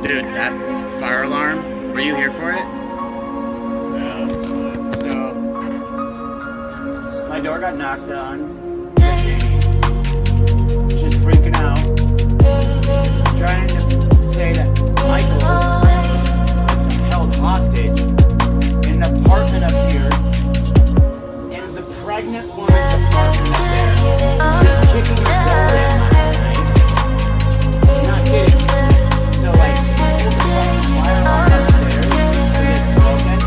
Dude, that fire alarm, were you here for it? Yeah. So, my door got knocked on. She's freaking out. Trying to say that Michael was held hostage in an apartment up here. In the pregnant woman's apartment up there. She's kicking the door in last night. Not kidding. So, like, she pulled the fucking fire alarm upstairs because it's broken.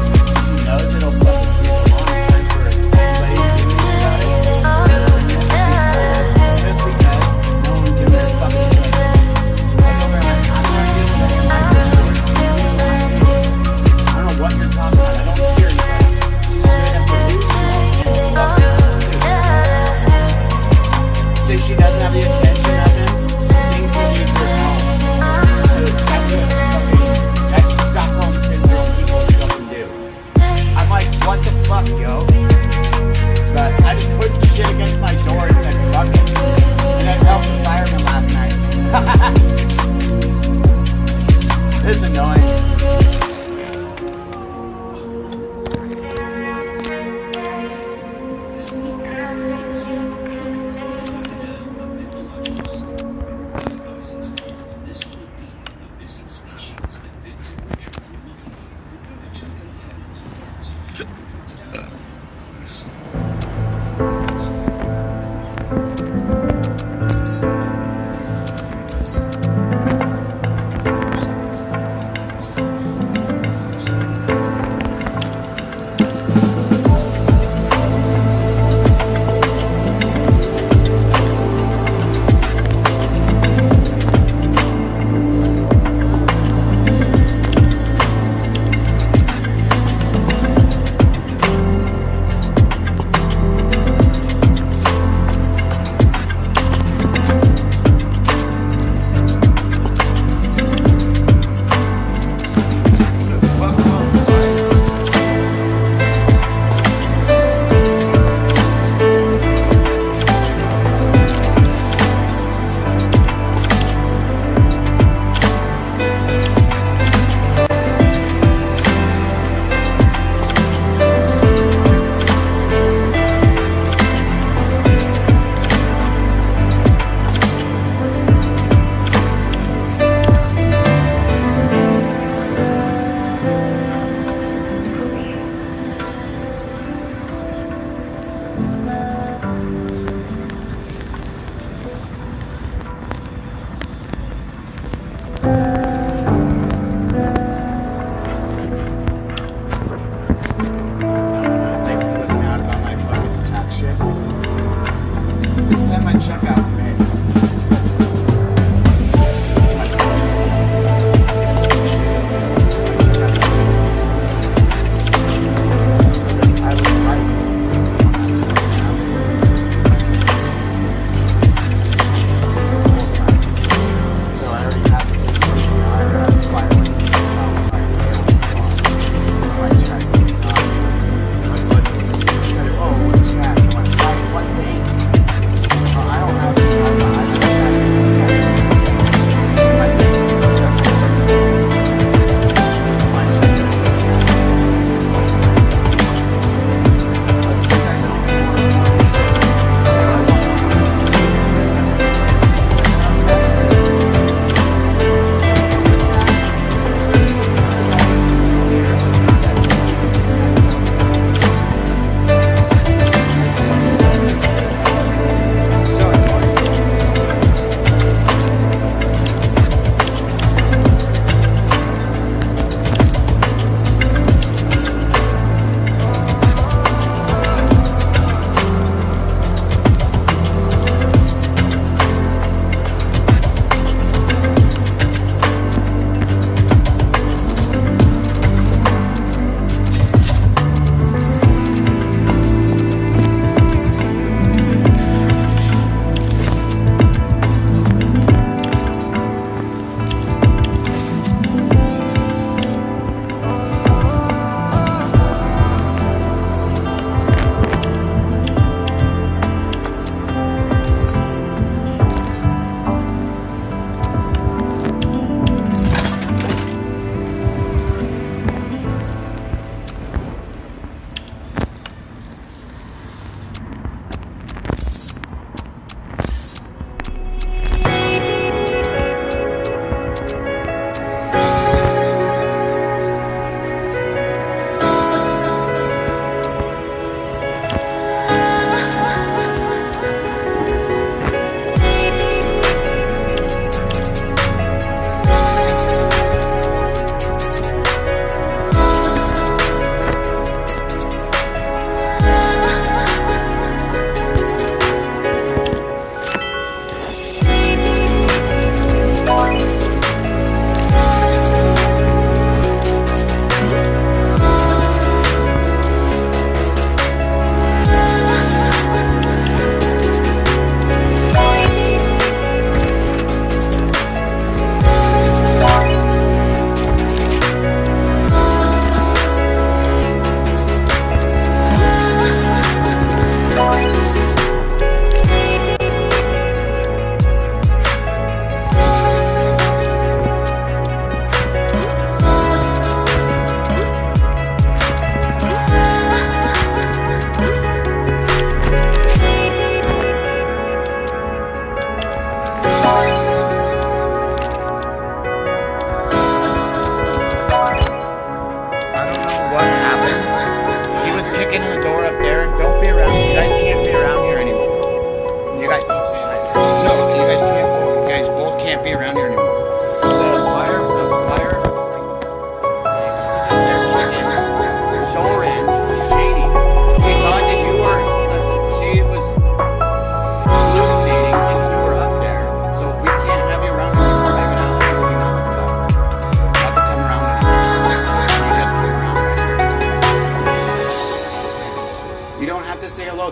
She knows it'll fucking be a long time for anybody to do anything about it. Just because no one's giving her fucking place. I told her, I'm not dealing with it like this. I don't know what you're talking about. I don't hear you. She's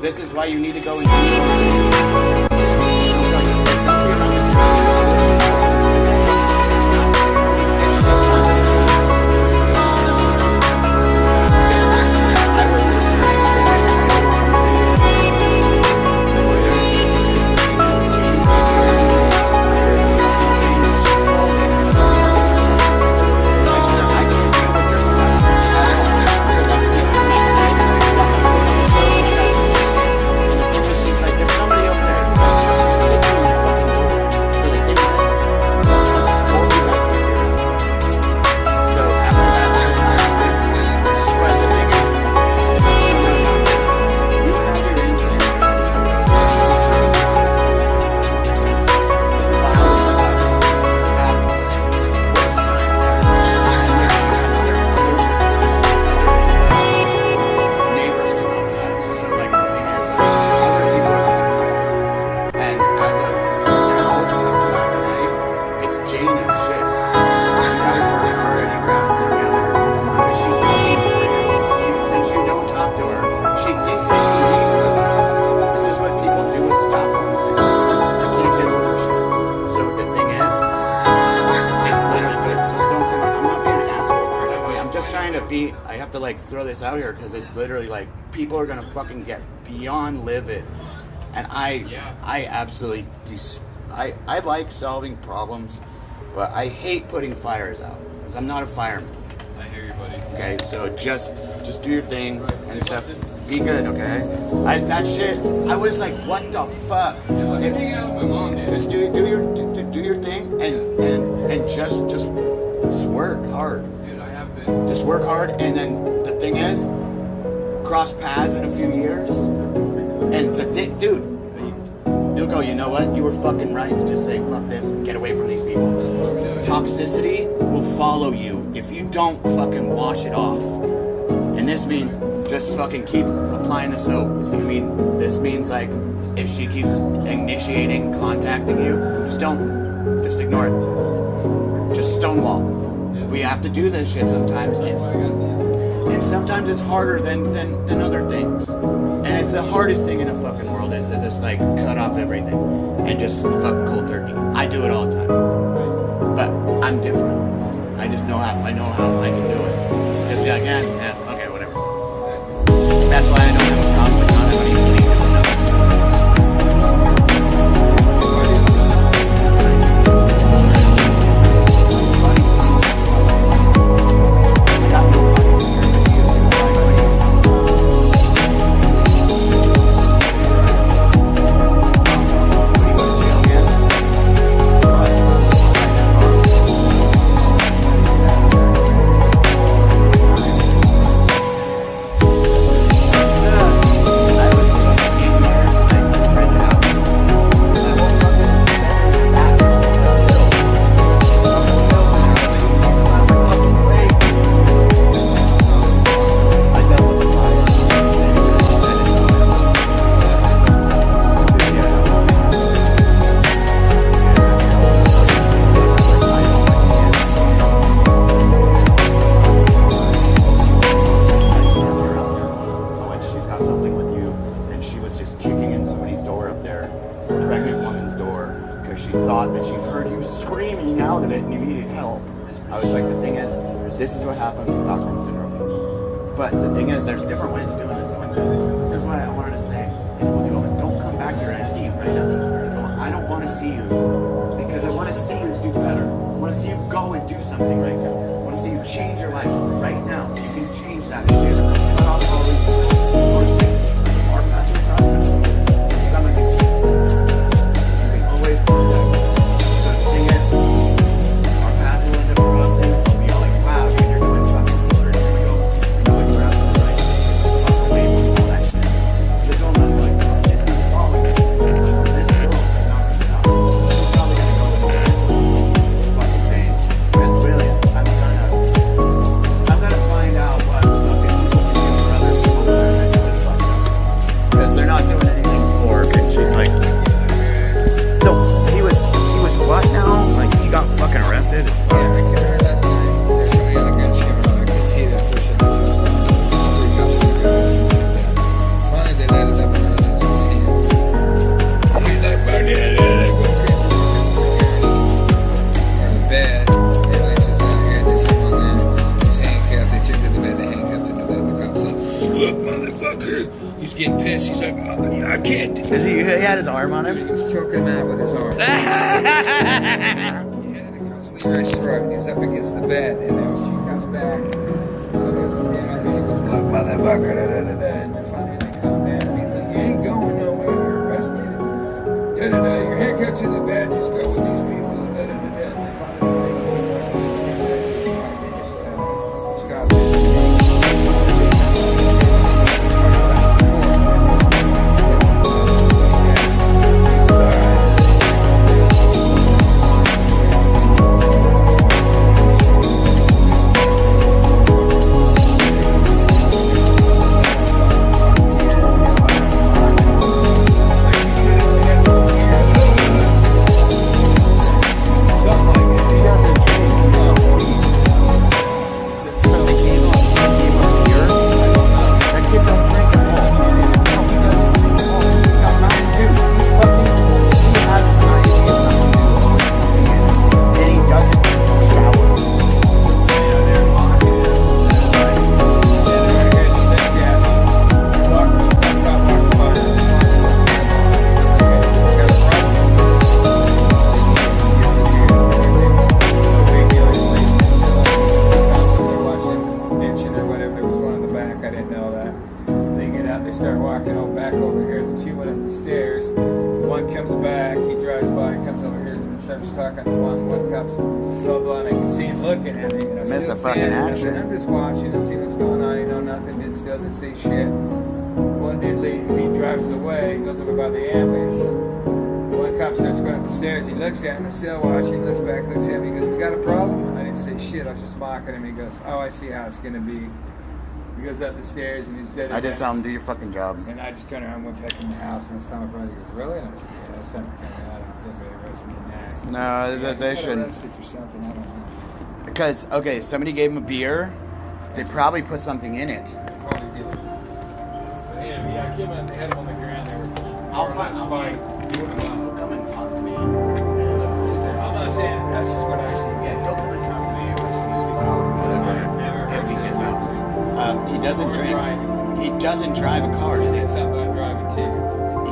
This is why you need to go and do like throw this out here because it's literally like people are gonna fucking get beyond livid, and I absolutely I like solving problems, but I hate putting fires out because I'm not a fireman. I hear you, buddy. Okay, so just do your thing and stuff. Be good, okay? That shit. I was like, what the fuck? Yeah, let me hang out with my mom, dude. Just do your thing and just work hard. Dude, I have been. Just work hard, and then the thing is, cross paths in a few years, and dude, you'll go, you know what? You were fucking right to just say fuck this, get away from these people. Toxicity will follow you if you don't fucking wash it off, and this means just fucking keep applying the soap. I mean, this means like if she keeps initiating contacting you, just ignore it. Just stonewall. We have to do this shit sometimes. And sometimes it's harder than other things. And it's the hardest thing in the fucking world is to just like cut off everything and just fuck cold turkey. I do it all the time. But I'm different. I just know how I can do it. Just be like, okay, whatever. That's why I don't have a problem with not having anybody. This is what happens with Stockholm Syndrome. But the thing is, there's different ways of doing this. This is what I wanted to say. Don't come back here and I see you right now. I don't want to see you because I want to see you do better. I want to see you go and do something right now. I want to see you change your life right now. You can change that shit. Cut off all these our passive process. You can always do that. So the thing is, our passive end up processing. He had his arm on him? He was choking him out with his arm. He had it across Leroy's throat. He was up against the bed, and then she comes back. So he was, he goes, look, motherfucker, and then finally they calm down. He's like, you ain't going nowhere, you're arrested. You're handcuffed to the bed, just go with these people. And they finally they told her, she said, stairs. One comes back, he drives by, comes over here and starts talking to one cop's blah blah, and I can see him looking at me. Missed the fucking action. I'm just watching and see what's going on. Nothing. Didn't say shit. One dude leaves me, drives away, goes over by the ambulance. One cop starts going up the stairs. He looks at me, still watching. Looks back, looks at me. He goes, "We got a problem?" I didn't say shit. I was just mocking him. He goes, "Oh, I see how it's gonna be." He goes up the stairs and he's dead. I just tell him, do your fucking job. And I just turned around and went back in the house, and I saw my brother. He goes, "Really?" And I said, "Yeah, that's time to come out. I don't think they arrest me next." No, Yeah, they got shouldn't. arrested for something, I don't know. Because, okay, somebody gave him a beer. They probably put something in it. Probably did. But yeah, I came out and they had him on the ground. They were I'll more or less fight. fighting. He wouldn't allow. Come and talk to me. I'm not saying it. That's just what I see. Yeah, he'll come and talk to me. If he gets out. He doesn't drink. He doesn't drive a car, does he? It's something about driving too.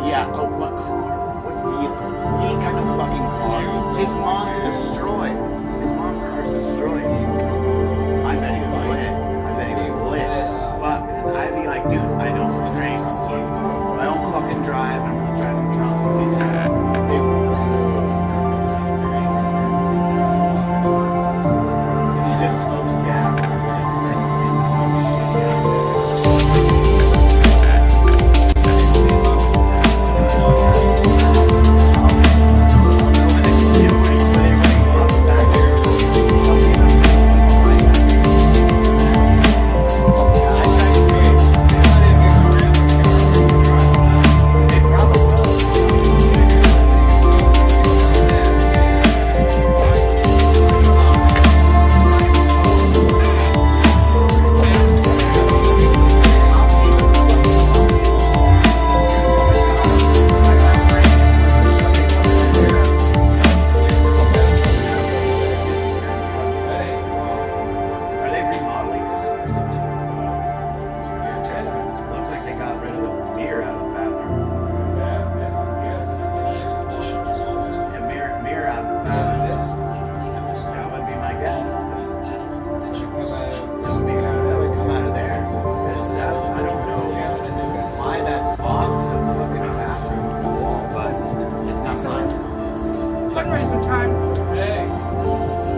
Yeah. Oh, what car? What vehicle? He ain't got no fucking car. His mom's destroyed. His mom's car's destroyed. I bet he would win it. I bet he would win it. Fuck, because I'd be like, dude, I don't drink. I don't fucking drive. I'm not driving drunk. He's he just smokes gas. Fundraiser time. Hey.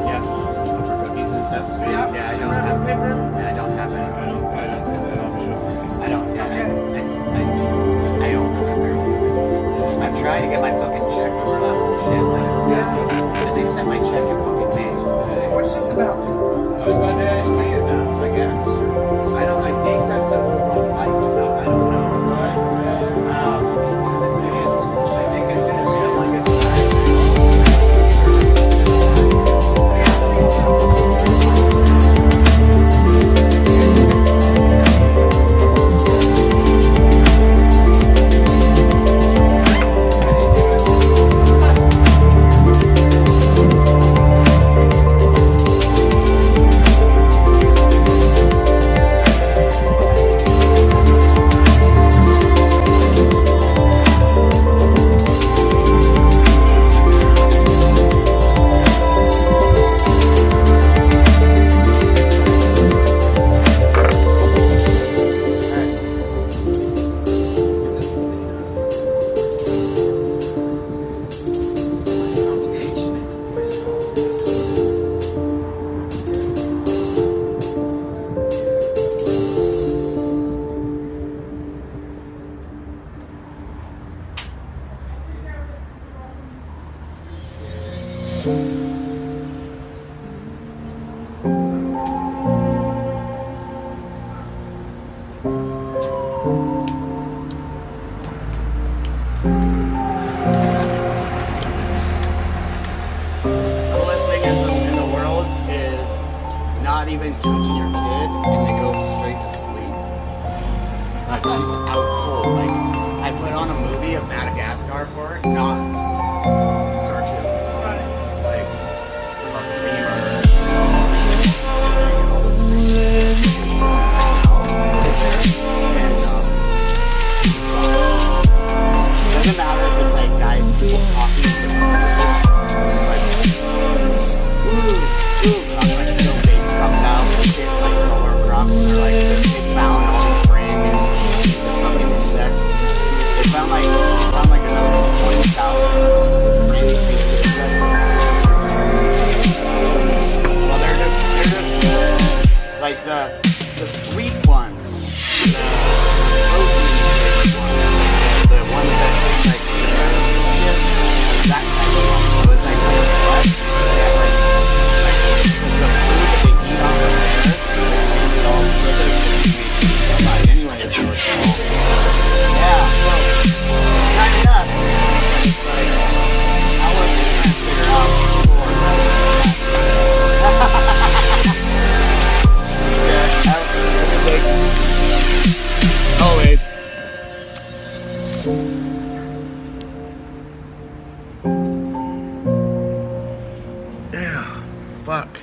Yeah. For cookies and stuff. Yeah. Yeah, I don't have paper. Yeah, I don't have it. I don't have it. I don't. I'm trying to get my fucking check for that shit. And they sent my check in fucking May. What's this about? That's my dad's fees now. I guess. I think that's the whole I don't know. I think as soon as someone gets even touching your kid and they go straight to sleep. Like she's out cold. Like I put on a movie of Madagascar for her, not cartoons. Like a femur. It doesn't matter if it's like guys talking to them. It's like talking like a little baby crocodile and shit, like solar crocs, and they're like, they found all these brand new species of fucking insects. They found like found like another 20,000 really pieces of it. Well, they're just like the sweet ones, the protein flavored ones, the ones that taste like sugar and shit, that type of one. So it's like what? They have like the food that they eat off of there, it's all sugar to somebody anyways. So it's all, yeah, so kind of nuts. But it's like I wasn't trying to figure out before. Yeah, have a good day. Always. Yeah, fuck.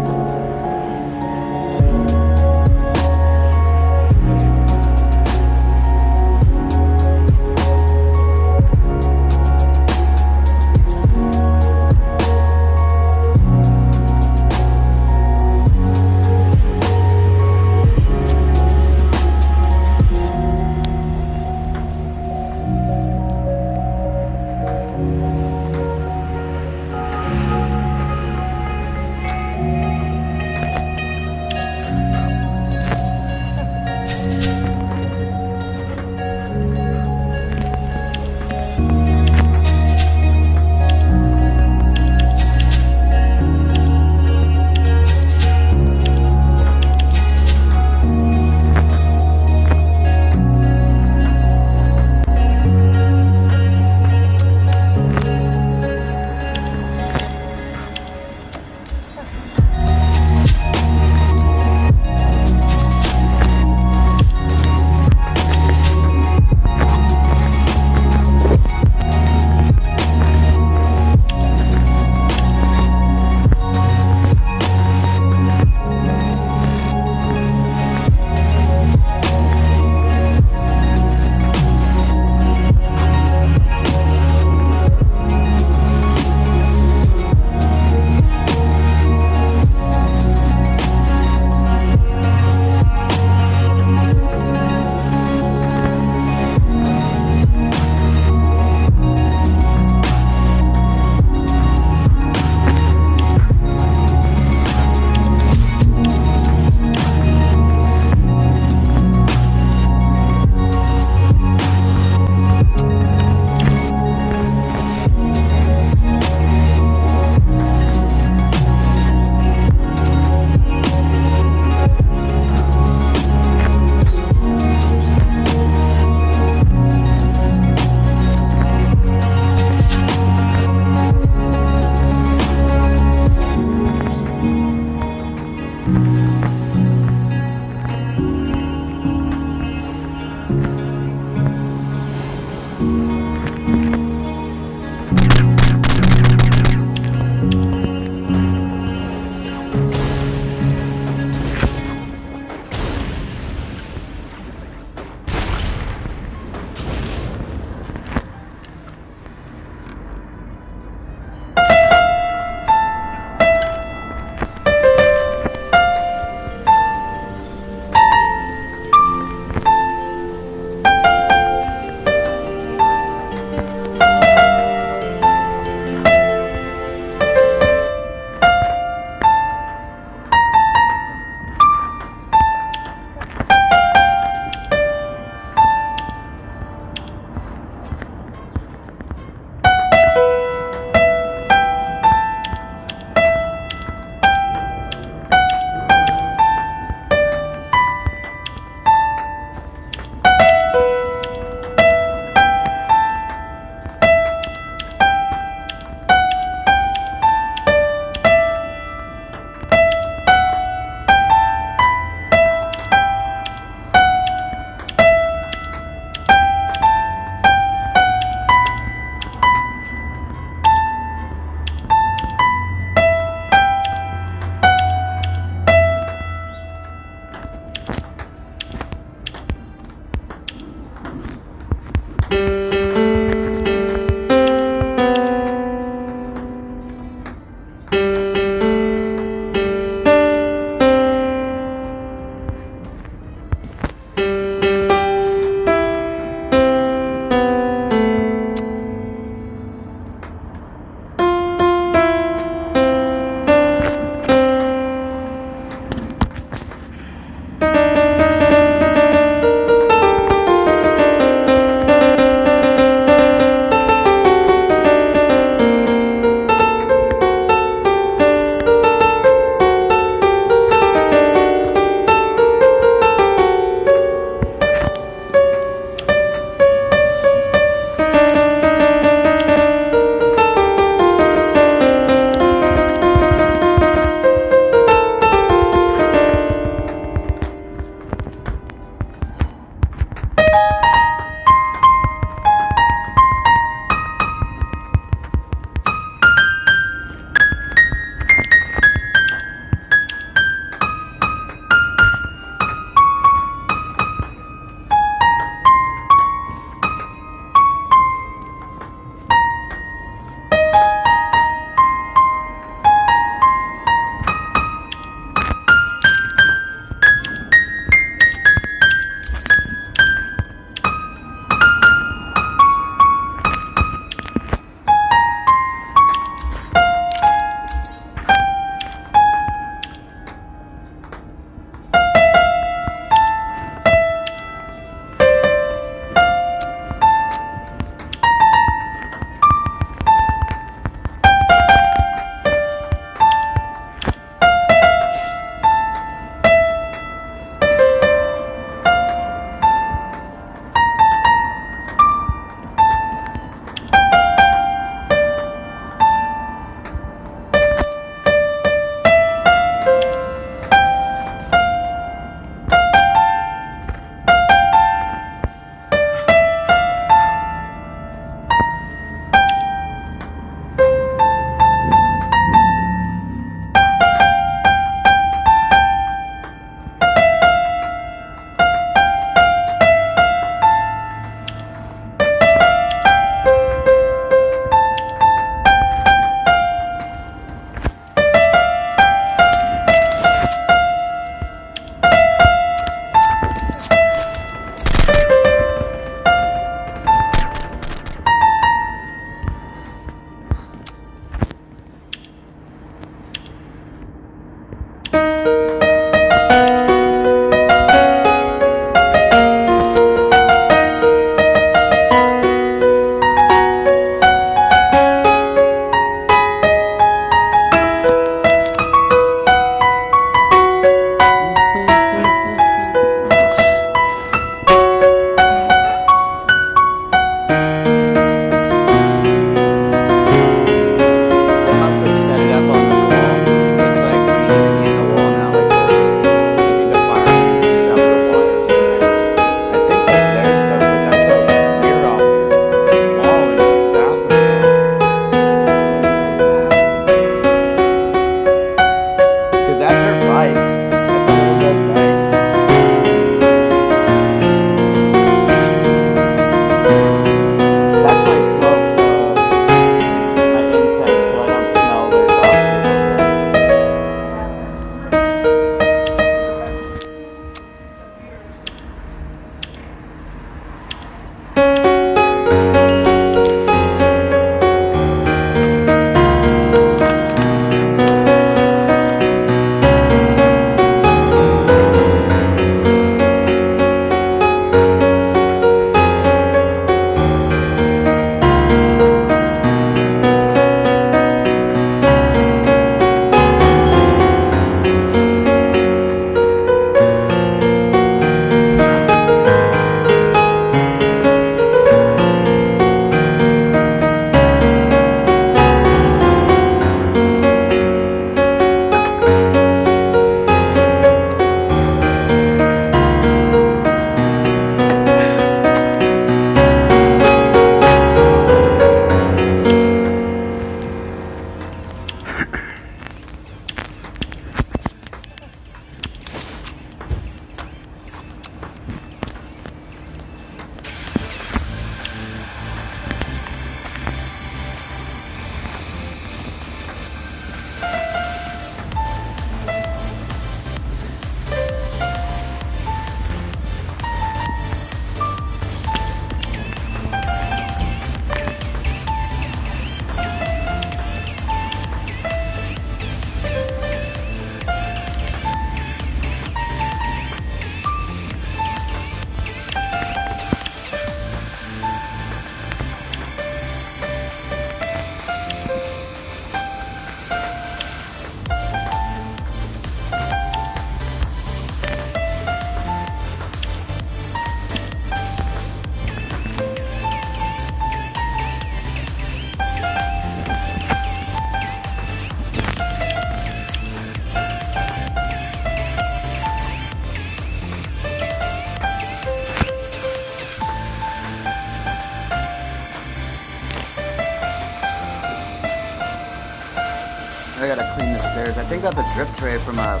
I gotta clean the stairs. I think that's a drip tray from a...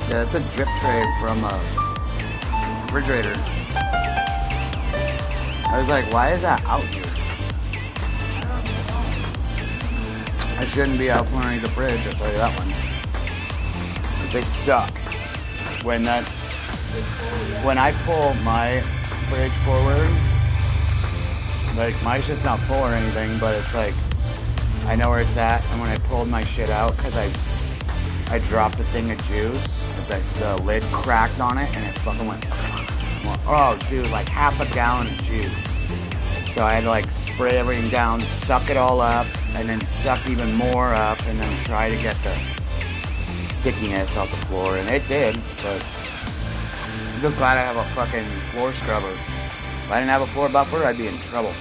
Yeah, it's a drip tray from a refrigerator. I was like, why is that out here? I shouldn't be out front of the fridge, I'll tell you that one. Because they suck. When I pull my fridge forward, like my shit's not full or anything, but it's like, I know where it's at, and when I pulled my shit out, because I dropped a thing of juice, the lid cracked on it, and it fucking went, oh dude, like half a gallon of juice. So I had to like spray everything down, suck it all up, and then suck even more up, and then try to get the stickiness off the floor, and it did, but I'm just glad I have a fucking floor scrubber. If I didn't have a floor buffer, I'd be in trouble.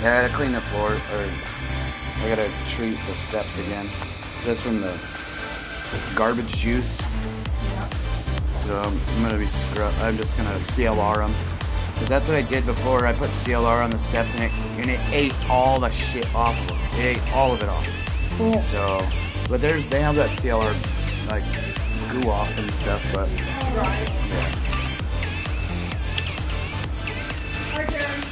Yeah, I gotta clean the floor, or I gotta treat the steps again. That's from the garbage juice. So I'm just gonna CLR them. Because that's what I did before. I put CLR on the steps and it ate all the shit off of them. It ate all of it off. Cool. So, but they have that CLR like goo off and stuff, but yeah. Hi, Karen.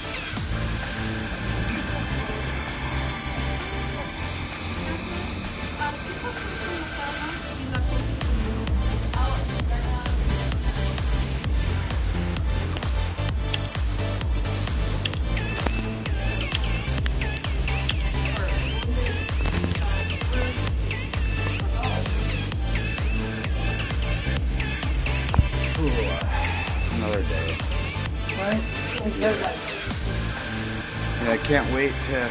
Another day. Right? Yeah, I can't wait to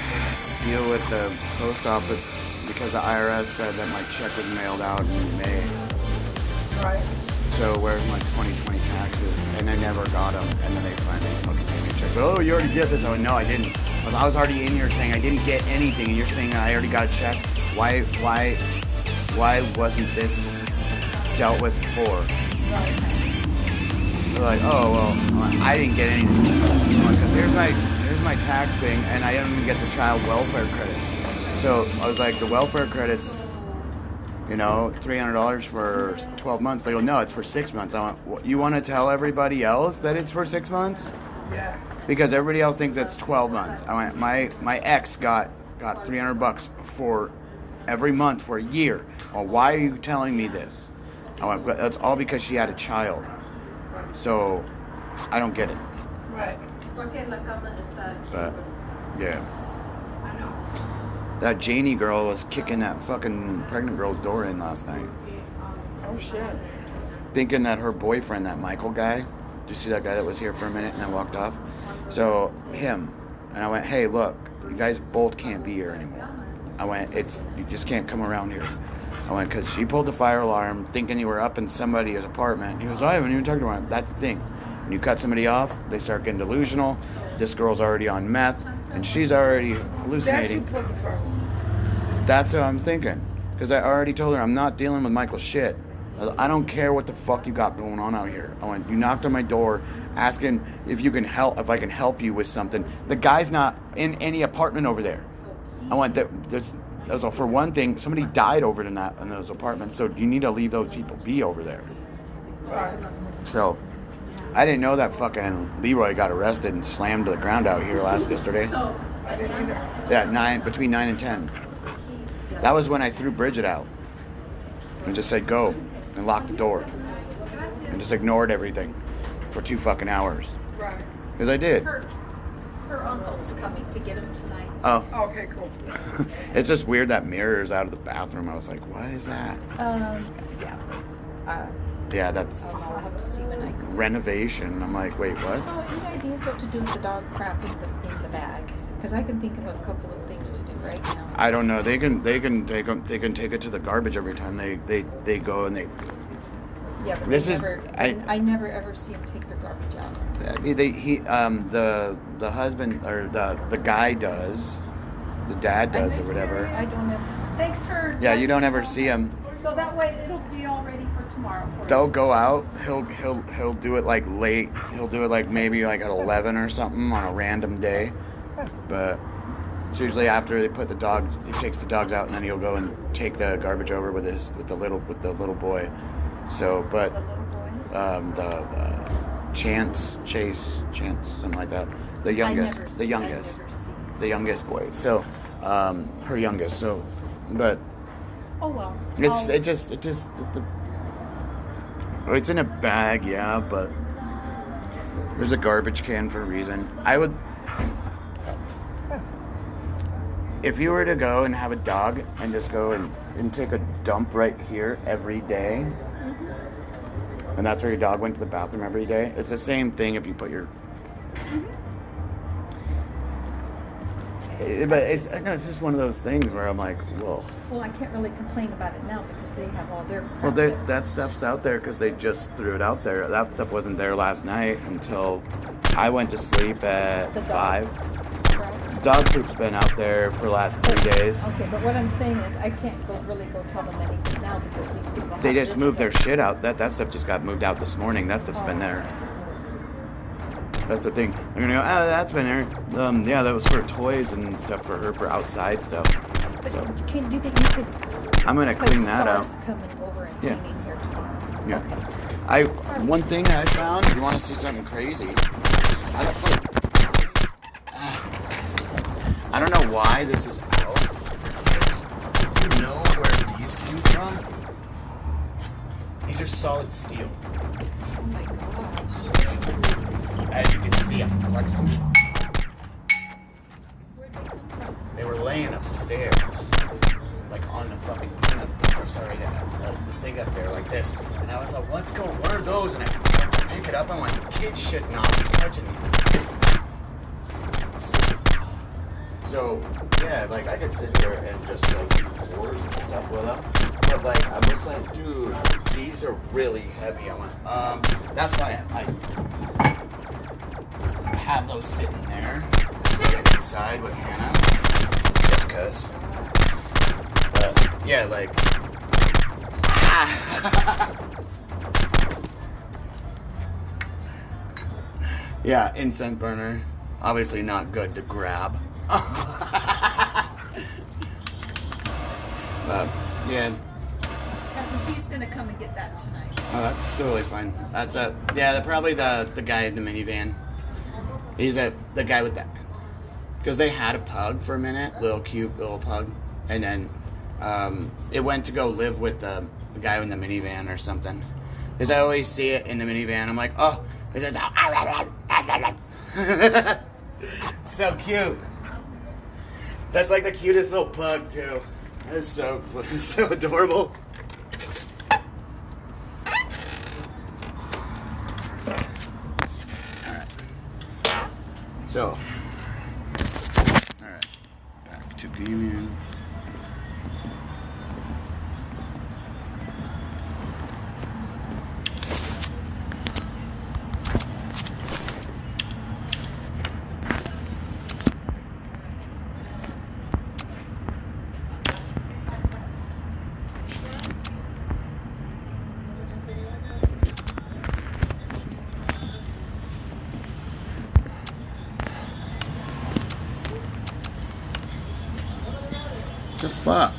deal with the post office because the IRS said that my check was mailed out in May. Right. So where's my 2020 taxes? And I never got them. And then they finally fucking gave me a check. But, oh, you already get this? I went, no, I didn't. I was already in here saying I didn't get anything, and you're saying I already got a check. Why wasn't this dealt with before? Right. They're like, oh well, I didn't get anything because here's my tax thing, and I didn't even get the child welfare credit. So I was like, the welfare credits, you know, $300 for 12 months. They go, no, it's for 6 months. I went, you want to tell everybody else that it's for 6 months? Yeah. Because everybody else thinks it's 12 months. I went, my ex got $300 for every month for a year. Well, why are you telling me this? I went, that's all because she had a child. So, I don't get it. Right. But, yeah. That Janie girl was kicking that fucking pregnant girl's door in last night. Oh, shit. Thinking that her boyfriend, that Michael guy, did you see that guy that was here for a minute and then walked off? So, him. And I went, hey, look, you guys both can't be here anymore. I went, you just can't come around here. I went, because she pulled the fire alarm thinking you were up in somebody's apartment. He goes, I haven't even talked to her. That's the thing. When you cut somebody off, they start getting delusional. This girl's already on meth, and she's already hallucinating. That's who pulled the phone. That's what I'm thinking. Because I already told her I'm not dealing with Michael's shit. I don't care what the fuck you got going on out here. I went, you knocked on my door asking if you can help, if I can help you with something. The guy's not in any apartment over there. I went, for one thing, somebody died over in those apartments, so you need to leave those people be over there. Right. So, I didn't know that fucking Leroy got arrested and slammed to the ground out here yesterday. I didn't either. Yeah, between 9 and 10. That was when I threw Bridget out and just said go and locked the door and just ignored everything for 2 fucking hours. Right. Because I did. Her uncle's coming to get him tonight. Oh. Okay, cool. It's just weird that mirror is out of the bathroom. I was like, what is that? Yeah. Yeah, that's I'll have to see when I go. renovation. I'm like, wait, what? So, any ideas what to do with the dog crap in the bag? Because I can think of a couple of things to do right now. I don't know. They can take it to the garbage every time they go and Yeah, but This they is- never, I- I never ever see them take their garbage out. The husband or the guy does, the dad does or whatever. I don't know. Thanks for. Yeah, you don't ever see him. So that way it'll be all ready for tomorrow. For They'll you. go out. He'll do it like late. He'll do it like maybe like at 11 or something on a random day. But it's usually after they put the dog. He takes the dogs out and then he'll go and take the garbage over with the little boy. So, but The little boy. Chance, something like that. The youngest, I never see. the youngest boy. So, her youngest. So, but Oh well. it's in a bag, yeah, but there's a garbage can for a reason. I would, if you were to go and have a dog and just go and take a dump right here every day, and that's where your dog went to the bathroom every day, it's the same thing if you put your... But it's just one of those things where I'm like, whoa. Well, I can't really complain about it now because they have all their crap. Well, that stuff's out there because they just threw it out there. That stuff wasn't there last night until I went to sleep at The dog. 5. Right? Dog poop's been out there for the last 3 days. Okay, but what I'm saying is I can't really go tell them anything now because these people They have just this moved their stuff. shit out. That stuff just got moved out this morning. That stuff's been there. That's the thing. I'm gonna go, oh, that's been there. Yeah, that was for toys and stuff for her, for outside stuff. But So do you think you could... I'm gonna clean that out. Star's coming over and Yeah. cleaning here tomorrow. Yeah. Okay. One thing I found, if you want to see something crazy, I don't know why this is out. Do you know where these came from? These are solid steel. Oh my gosh. As you can see, I'm flexing. Where'd they come from? They were laying upstairs, like on the fucking thing the thing up there like this. And I was like, what are those? And I went to pick it up. I'm like, kids should not be touching me. So, yeah, like I could sit here and just like do chores and stuff with them. But like, I'm just like, dude, these are really heavy. I went, that's why I have those sitting there, sitting inside with Hannah, just cause. But yeah, like, yeah, incense burner, obviously not good to grab. But yeah. He's gonna come and get that tonight. Oh, that's totally fine. That's probably the guy in the minivan. He's the guy with that, because they had a pug for a minute, cute little pug, and then it went to go live with the guy in the minivan or something. Because I always see it in the minivan. I'm like, oh, it's so cute. That's like the cutest little pug too. It's so adorable. So, alright, back to gaming. The fuck?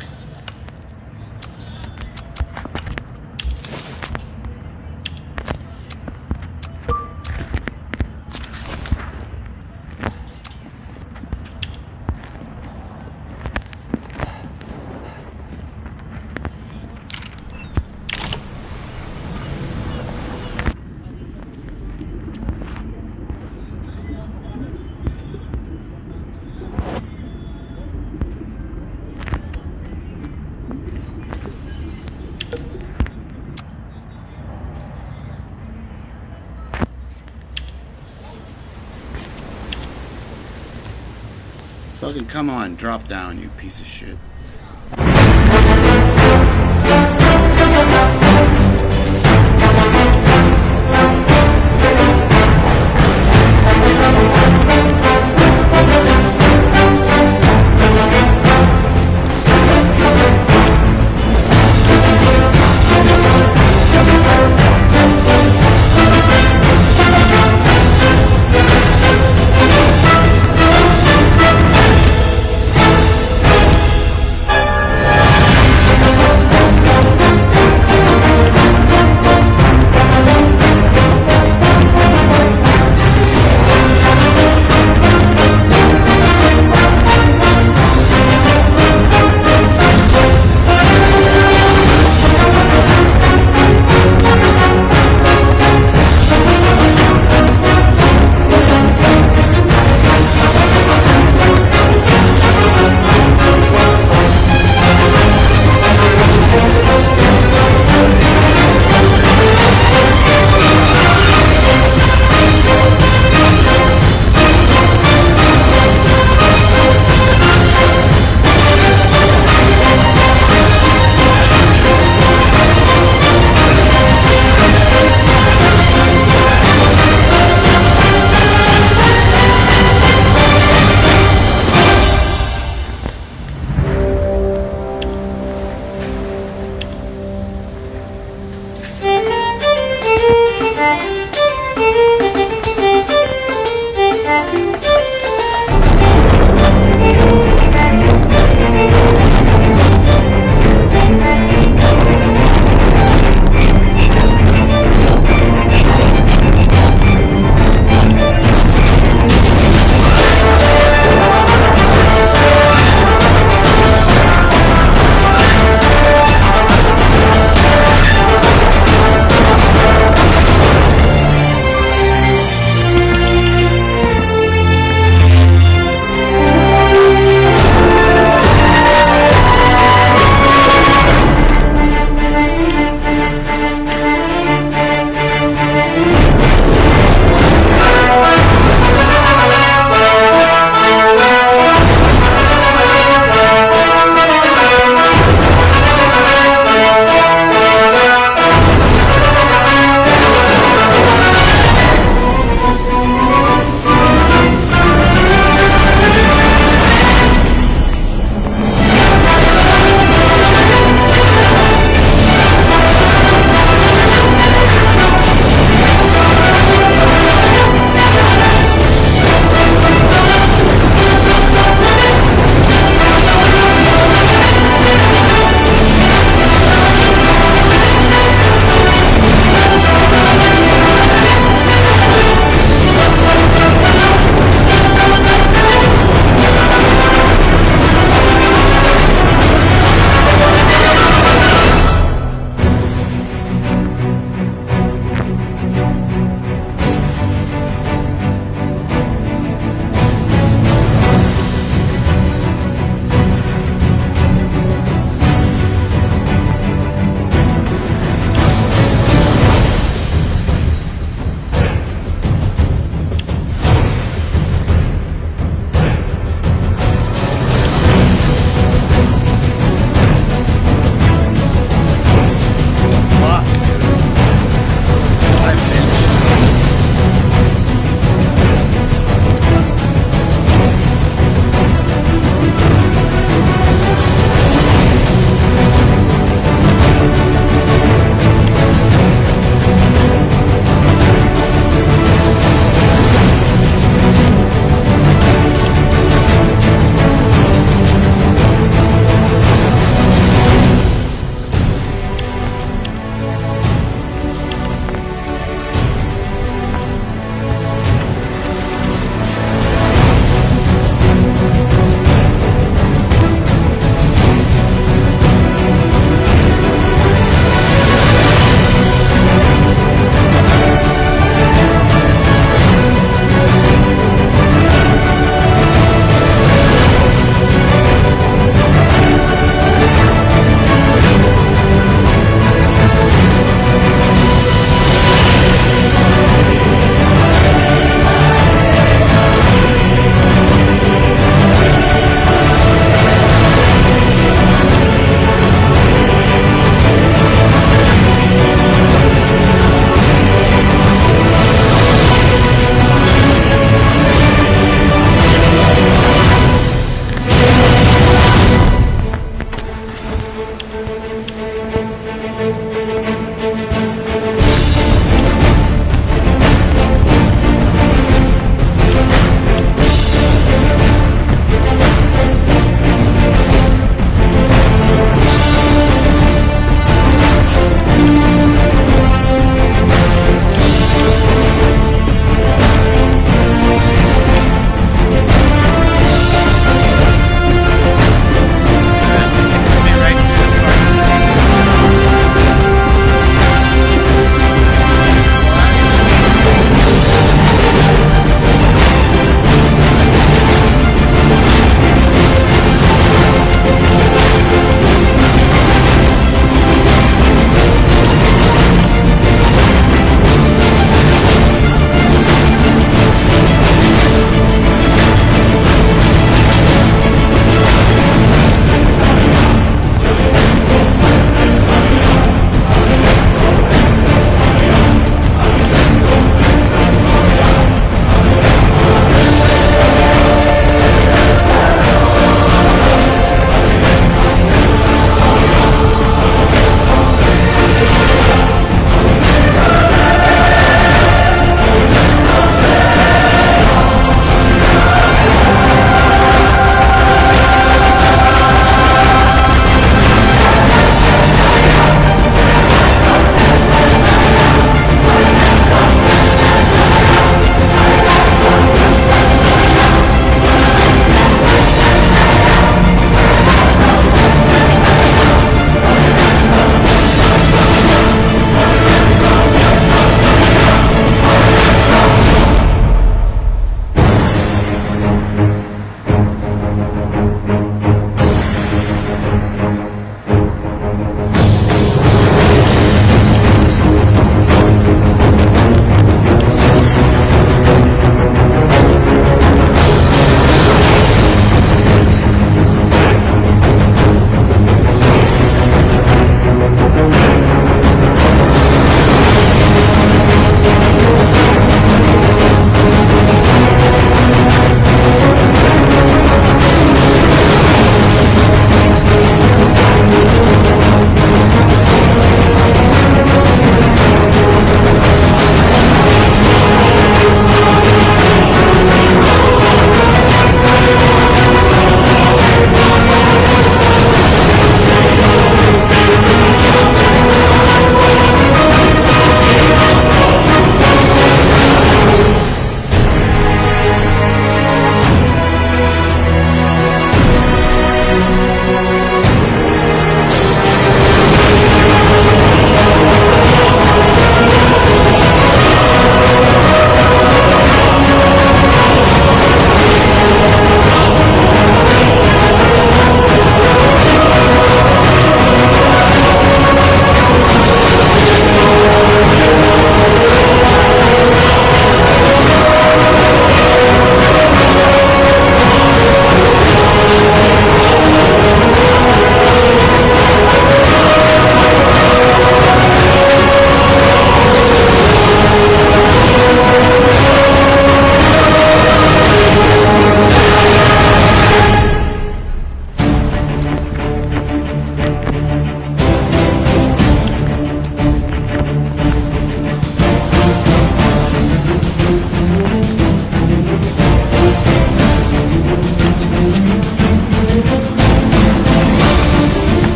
Fucking come on, drop down, you piece of shit.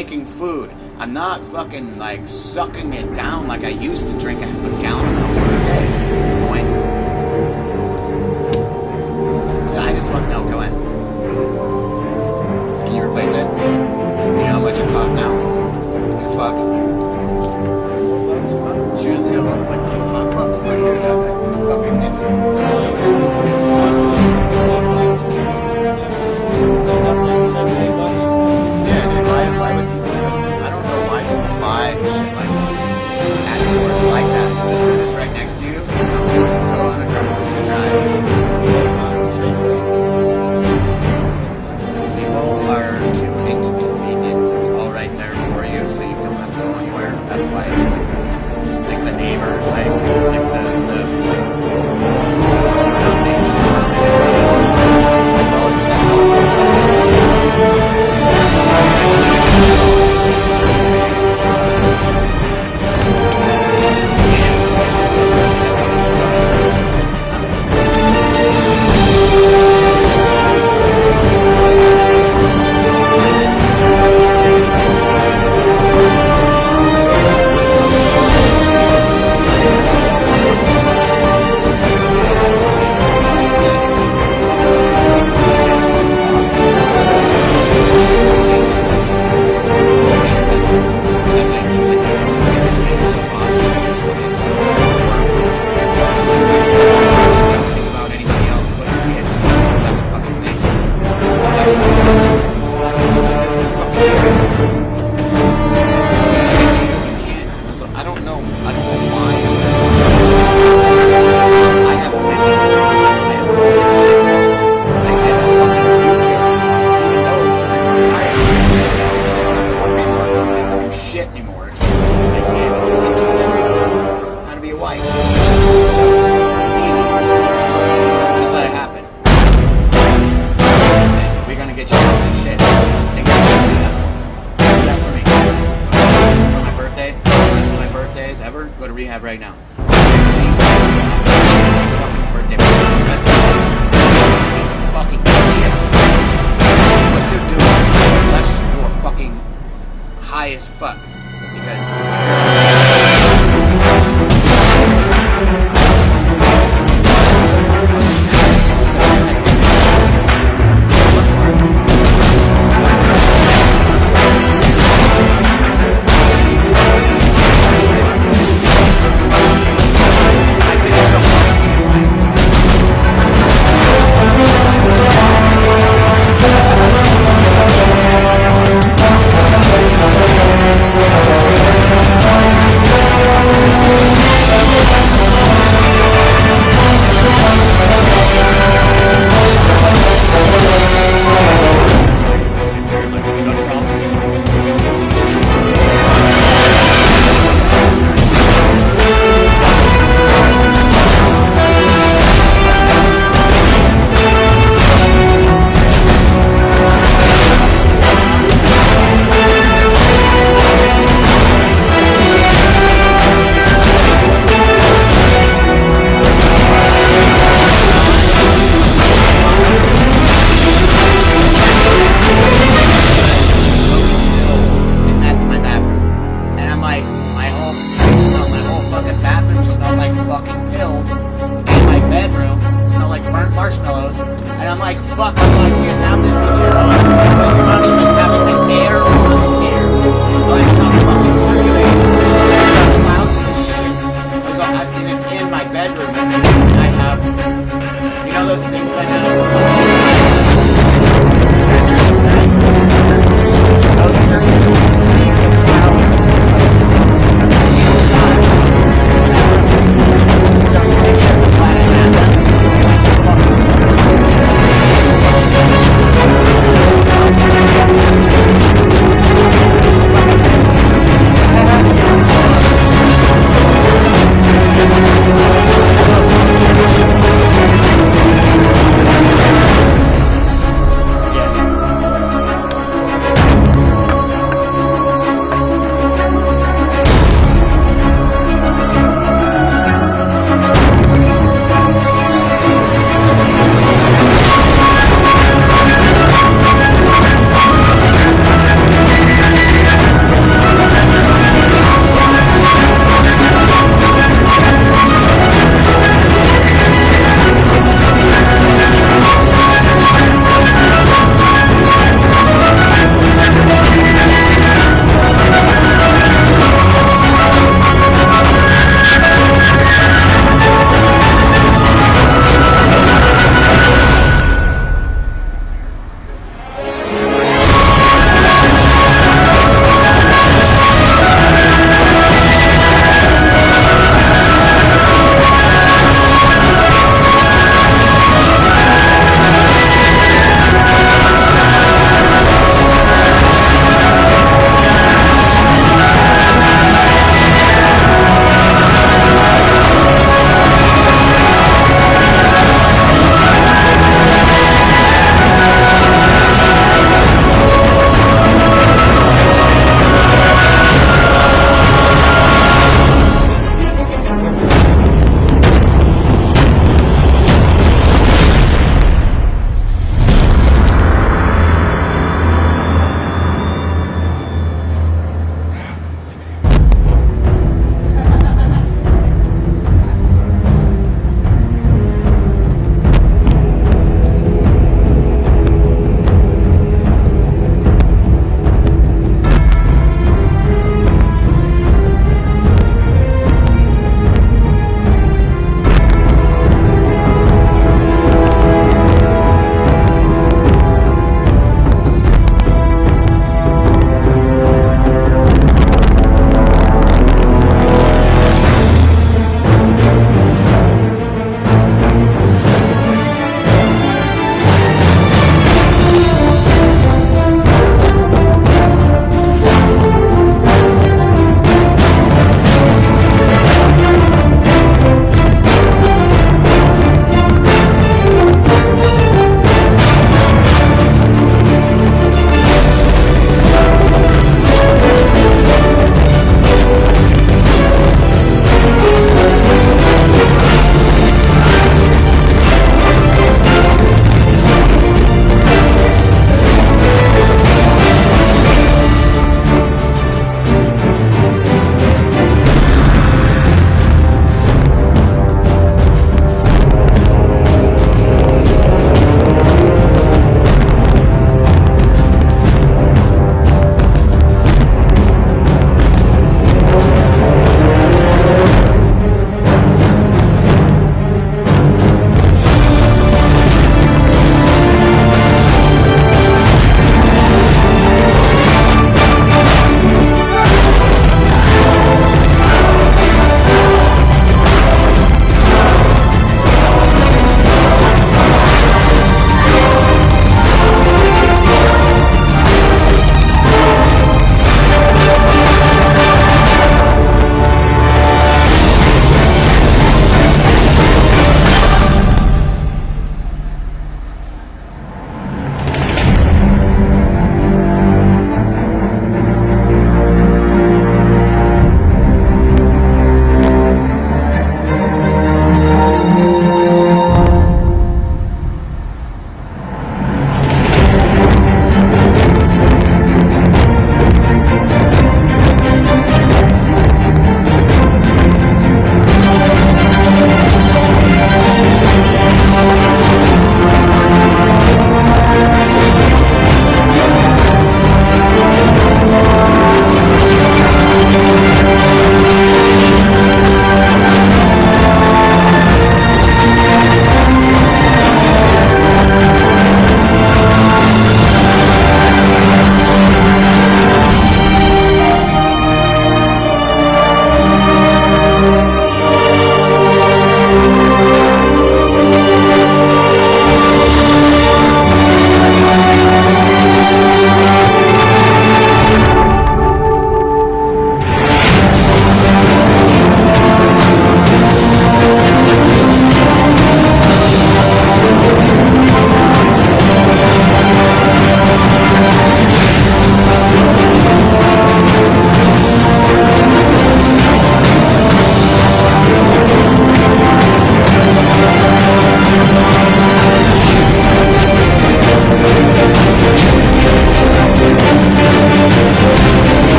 making food. I'm not fucking like sucking it down like I used to drink a gallon of milk every day. Point. So I just want milk. Go in. Can you replace it? You know how much it costs now? You fuck. It's usually it's like $5. I'm not doing that. Like, fucking, it's just, yeah, dude, why would people, I don't know why people buy shit like at stores like that. Just because it's right next to you, go on a drive. People are too into convenience. It's all right there for you, so you don't have to go anywhere. That's why it's like the neighbors, like the surrounding apartment areas and stuff. Like, well, it's set up. Go to rehab right now. Fucking birthday. Fucking shit. What you're doing, unless you're fucking high as fuck. Because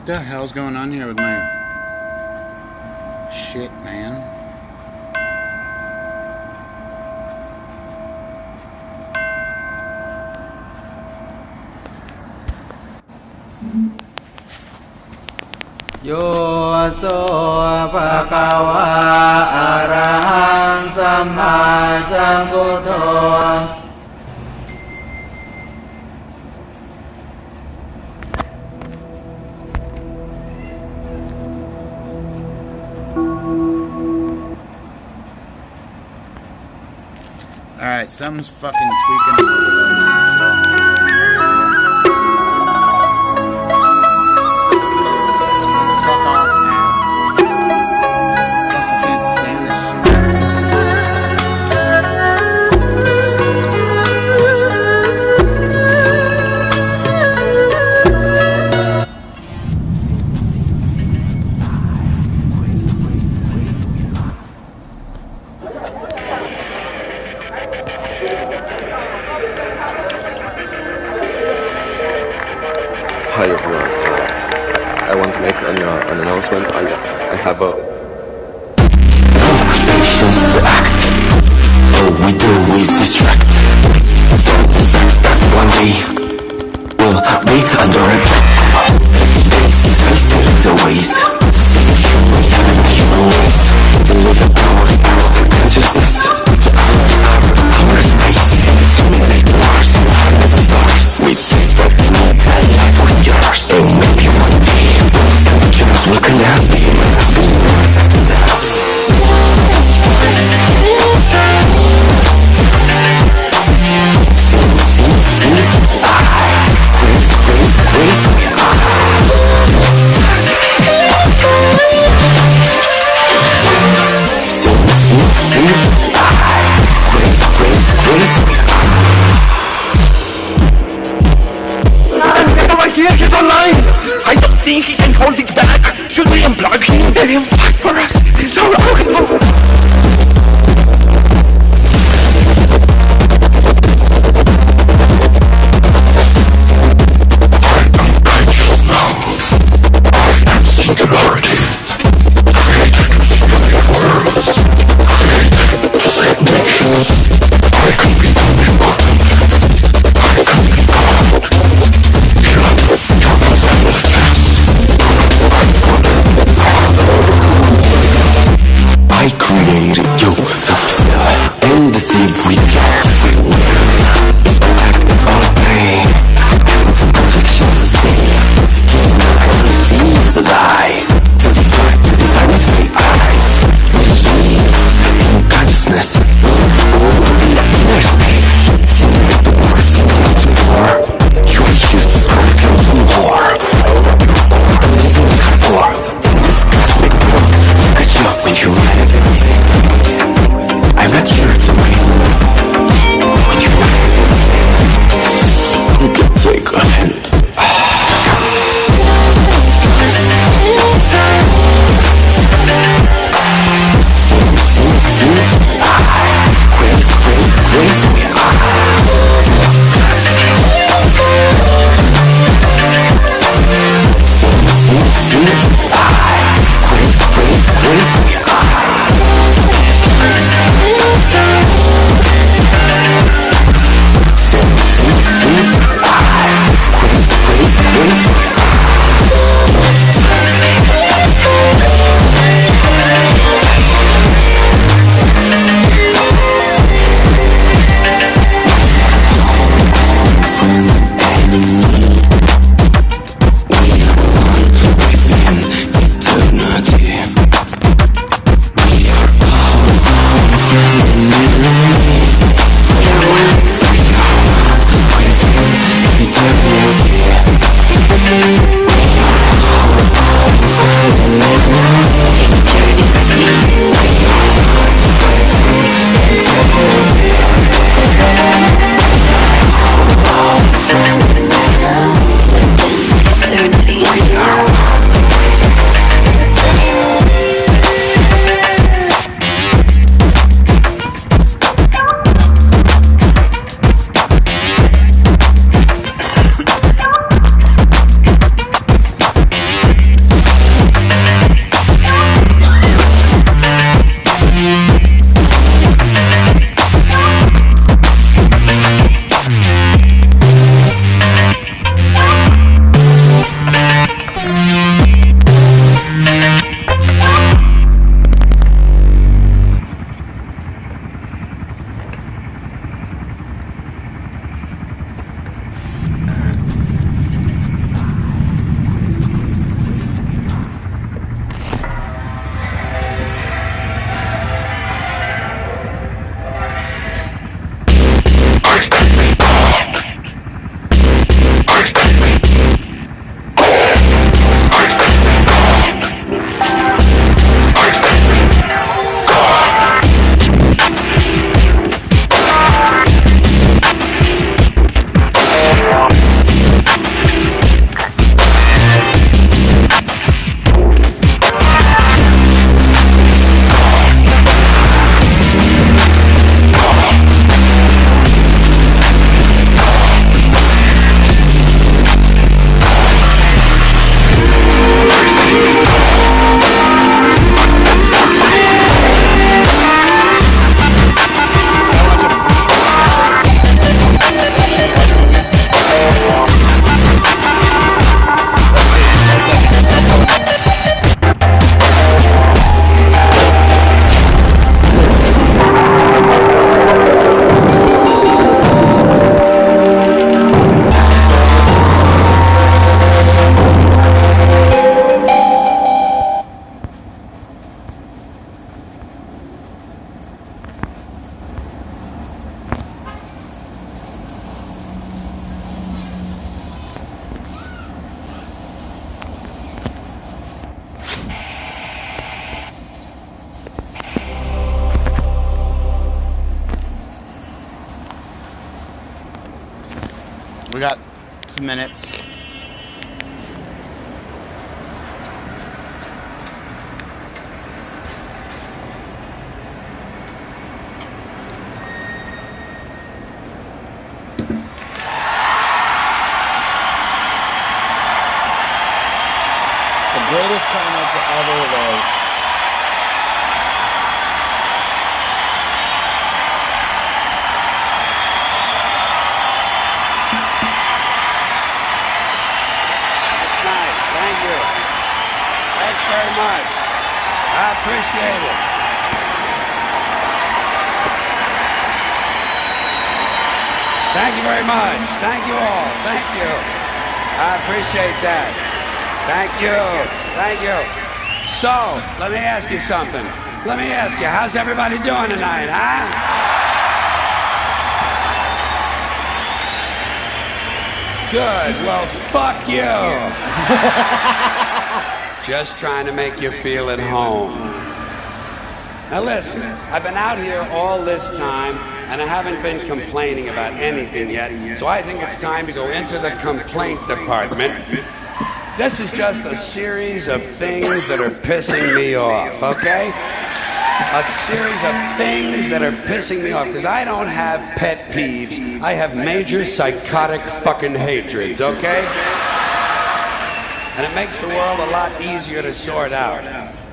What the hell's going on here with my shit, man? Yo so bhagava arahang samma sambuddho. Alright, something's fucking tweaking over this. Fuck off, man. Fucking can't stand this shit. Hi everyone, I want to make an announcement. I have a patience to act. All we do is distract from the fact that one day we'll be under attack. Faces the ways we have in human ways to live in our consciousness, our space, simulate Mars and harness the stars. We say that we need a life for yours. And maybe one day stand the chance we can have be as being worse after dance. He's online! I don't think he can hold it back! Should we unplug him? Let him fight for us! He's so wrong! got some minutes. The greatest comment to ever live. Thank you. Thanks very much. I appreciate it. Thank you very much. Thank you all. Thank you. I appreciate that. Thank you. Thank you. So, let me ask you something. Let me ask you, how's everybody doing tonight, huh? Good. Well, fuck you. Just trying to make you feel at home. Now listen, I've been out here all this time, and I haven't been complaining about anything yet, so I think it's time to go into the complaint department. This is just a series of things that are pissing me off, okay? A series of things that are pissing me off, because I don't have pet peeves. I have major psychotic fucking hatreds, okay? And it makes the world a lot easier to sort out.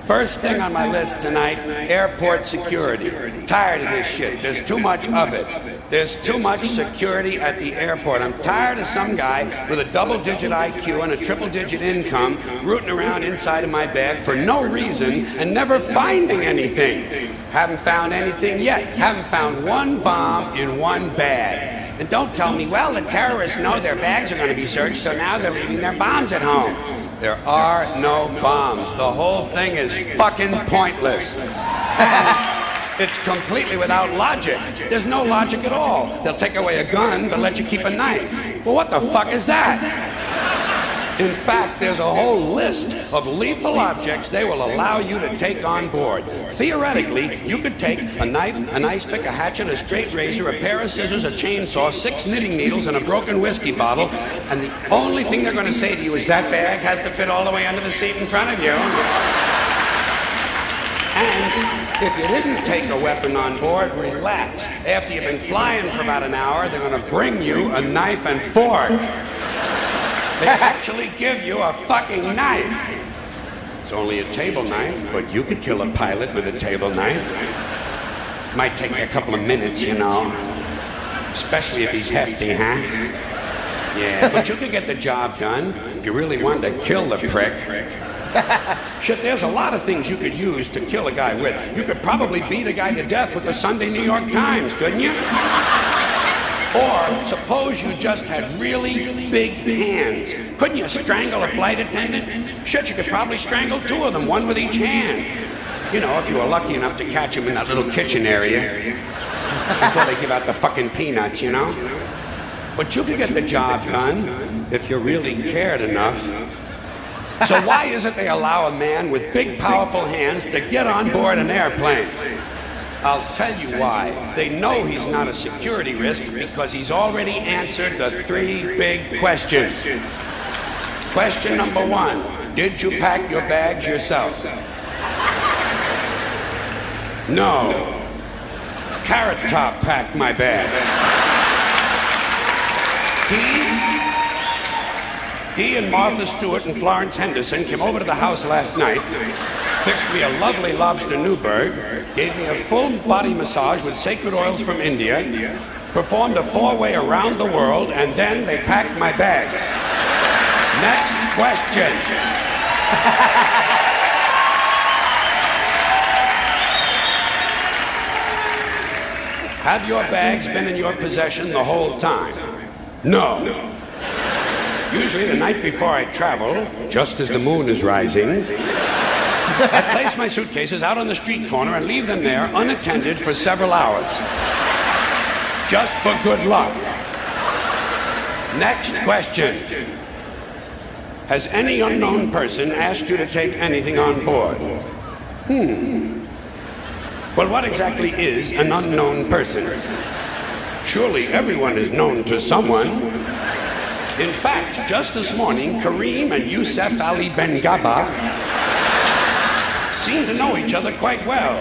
First thing on my list tonight, airport security. Tired of this shit. There's too much of it. There's too much security at the airport. I'm tired of some guy with a double-digit IQ and a triple-digit income rooting around inside of my bag for no reason and never finding anything. Haven't found anything yet. Haven't found one bomb in one bag. And don't tell me, well, the terrorists know their bags are going to be searched, so now they're leaving their bombs at home. There are no bombs. The whole thing is fucking pointless. And it's completely without logic. There's no logic at all. They'll take away a gun, but let you keep a knife. Well, what the fuck is that? In fact, there's a whole list of lethal objects they will allow you to take on board. Theoretically, you could take a knife, an ice pick, a hatchet, a straight razor, a pair of scissors, a chainsaw, 6 knitting needles, and a broken whiskey bottle, and the only thing they're going to say to you is that bag has to fit all the way under the seat in front of you. And if you didn't take a weapon on board, relax. After you've been flying for about an hour, they're going to bring you a knife and fork. They actually give you a fucking knife. It's only a table knife, but you could kill a pilot with a table knife. Might take you a couple of minutes, you know. Especially if he's hefty, huh? Yeah, but you could get the job done if you really wanted to kill the prick. Shit, there's a lot of things you could use to kill a guy with. You could probably beat a guy to death with the Sunday New York Times, couldn't you? Or suppose you just had really big hands. Couldn't you strangle a flight attendant? Shit, you could probably strangle 2 of them, one with each hand. You know, if you were lucky enough to catch him in that little kitchen area before they give out the fucking peanuts, you know? But you could get the job done if you really cared enough. So why is it they allow a man with big, powerful hands to get on board an airplane? I'll tell you why. They know he's not a security risk because he's already answered the 3 big questions. Question number 1, did you pack your bags yourself? No. Carrot Top packed my bags. He and Martha Stewart and Florence Henderson came over to the house last night, fixed me a lovely lobster Newburg, gave me a full body massage with sacred oils from India, performed a 4-way around the world, and then they packed my bags. Next question. Have your bags been in your possession the whole time? No. Usually the night before I travel, just as the moon is rising, I place my suitcases out on the street corner and leave them there unattended for several hours. Just for good luck. Next question. Has any unknown person asked you to take anything on board? Well, what exactly is an unknown person? Surely everyone is known to someone. In fact, just this morning, Kareem and Youssef Ali Ben Gaba seemed to know each other quite well.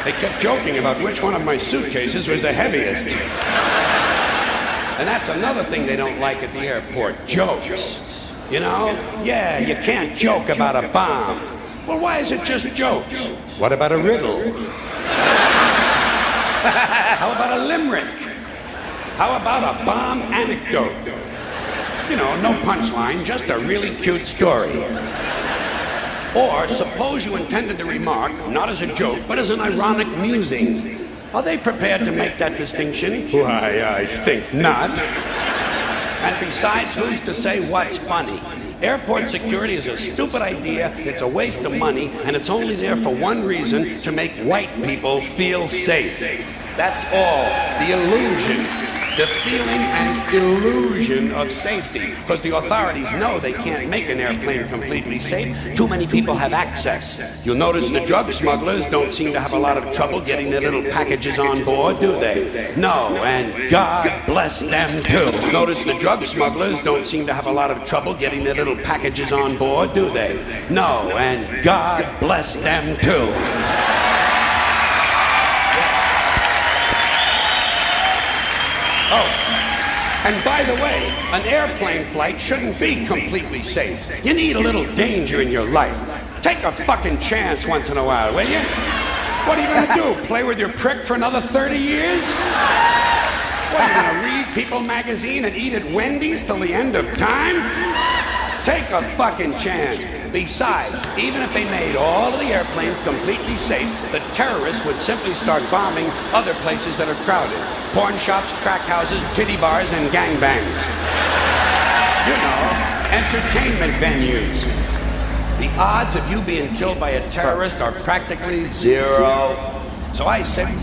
They kept joking about which one of my suitcases was the heaviest. And that's another thing they don't like at the airport, jokes. You know? Yeah, you can't joke about a bomb. Well, why is it just jokes? What about a riddle? How about a limerick? How about a bomb anecdote? You know, no punchline, just a really cute story. Or suppose you intended the remark, not as a joke, but as an ironic musing. Are they prepared to make that distinction? Why, I think not. And besides, who's to say what's funny? Airport security is a stupid idea, it's a waste of money, and it's only there for one reason, to make white people feel safe. That's all. The illusion. The feeling and illusion of safety. Because the authorities know they can't make an airplane completely safe. Too many people have access. You'll notice the drug smugglers don't seem to have a lot of trouble getting their little packages on board, do they? No, and God bless them too. Notice the drug smugglers don't seem to have a lot of trouble getting their little packages on board, do they? No, and God bless them too. Oh, and by the way, an airplane flight shouldn't be completely safe. You need a little danger in your life. Take a fucking chance once in a while, will you? What are you gonna do, play with your prick for another 30 years? What, are you gonna read People magazine and eat at Wendy's till the end of time? Take a fucking chance. Besides, even if they made all of the airplanes completely safe, the terrorists would simply start bombing other places that are crowded. Porn shops, crack houses, titty bars, and gangbangs. You know, entertainment venues. The odds of you being killed by a terrorist are practically zero. So I said...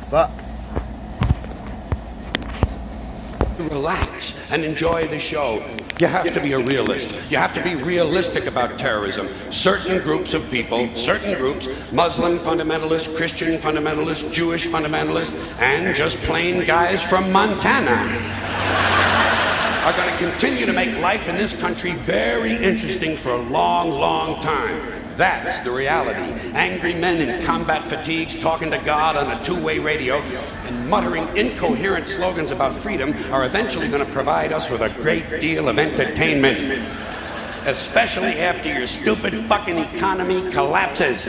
Fuck. Relax and enjoy the show. You have to be a realist. You have to be realistic about terrorism. Certain groups of people, certain groups, Muslim fundamentalists, Christian fundamentalists, Jewish fundamentalists, and just plain guys from Montana are going to continue to make life in this country very interesting for a long, long time. That's the reality. Angry men in combat fatigues talking to God on a two-way radio and muttering incoherent slogans about freedom are eventually going to provide us with a great deal of entertainment. Especially after your stupid fucking economy collapses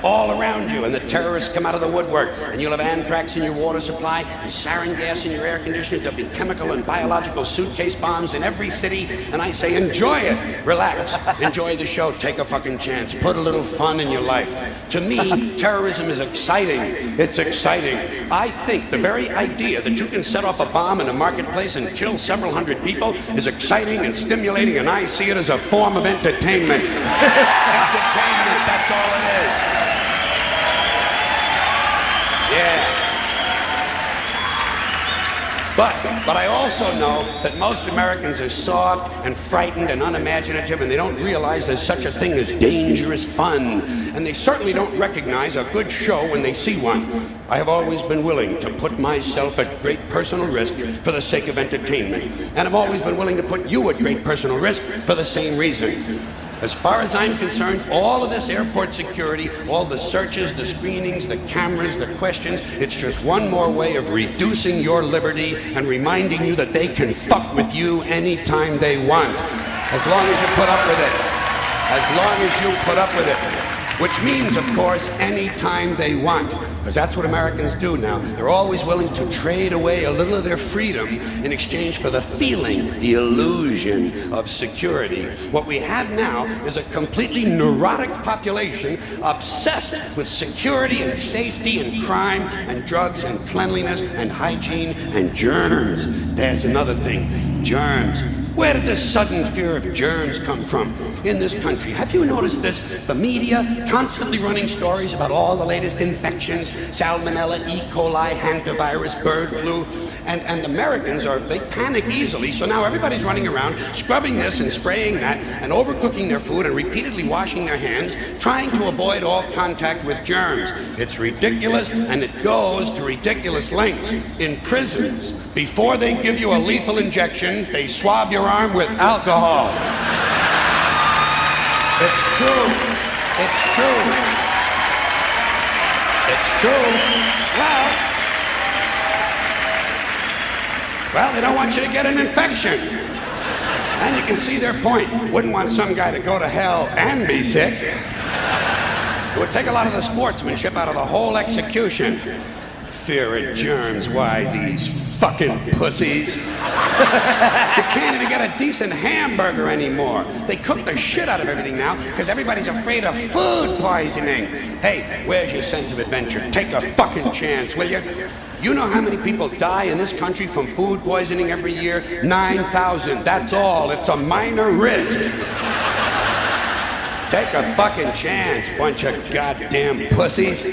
all around you and the terrorists come out of the woodwork and you'll have anthrax in your water supply and sarin gas in your air conditioner. There'll be chemical and biological suitcase bombs in every city, and I say enjoy it. Relax. Enjoy the show. Take a fucking chance. Put a little fun in your life. To me, terrorism is exciting. It's exciting. I think the very idea that you can set off a bomb in a marketplace and kill several hundred people is exciting and stimulating, and I see it as a form of entertainment. Entertainment, that's all it is. Yeah. But I also know that most Americans are soft and frightened and unimaginative, and they don't realize there's such a thing as dangerous fun. And they certainly don't recognize a good show when they see one. I have always been willing to put myself at great personal risk for the sake of entertainment. And I've always been willing to put you at great personal risk for the same reason. As far as I'm concerned, all of this airport security, all the searches, the screenings, the cameras, the questions, it's just one more way of reducing your liberty and reminding you that they can fuck with you anytime they want. As long as you put up with it. As long as you put up with it. which means, of course, anytime they want. Because that's what Americans do now. They're always willing to trade away a little of their freedom in exchange for the feeling, the illusion of security. What we have now is a completely neurotic population obsessed with security and safety and crime and drugs and cleanliness and hygiene and germs. There's another thing, germs. Where did this sudden fear of germs come from in this country? Have you noticed this? The media constantly running stories about all the latest infections, salmonella, E. coli, hantavirus, bird flu, and Americans they panic easily, so now everybody's running around scrubbing this and spraying that and overcooking their food and repeatedly washing their hands, trying to avoid all contact with germs. It's ridiculous, and it goes to ridiculous lengths. In prisons, before they give you a lethal injection, they swab your arm with alcohol. It's true. It's true. It's true. Well, they don't want you to get an infection. And you can see their point. Wouldn't want some guy to go to hell and be sick. It would take a lot of the sportsmanship out of the whole execution. Fear of germs, why, these fucking pussies. You can't even get a decent hamburger anymore. They cook the shit out of everything now because everybody's afraid of food poisoning. Hey, where's your sense of adventure? Take a fucking chance, will you? You know how many people die in this country from food poisoning every year? 9,000. That's all. It's a minor risk. Take a fucking chance, bunch of goddamn pussies.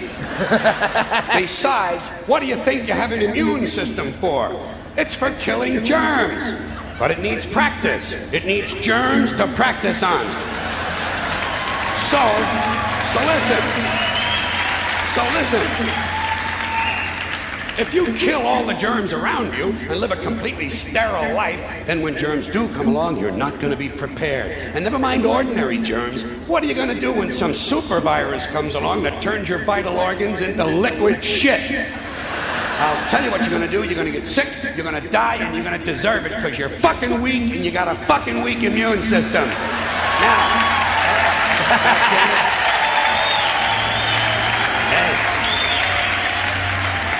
Besides, what do you think you have an immune system for? It's for killing germs. But it needs practice. It needs germs to practice on. So listen. If you kill all the germs around you and live a completely sterile life, then when germs do come along, you're not going to be prepared. And never mind ordinary germs, what are you going to do when some super virus comes along that turns your vital organs into liquid shit? I'll tell you what you're going to do. You're going to get sick, you're going to die, and you're going to deserve it because you're fucking weak and you got a fucking weak immune system. Now,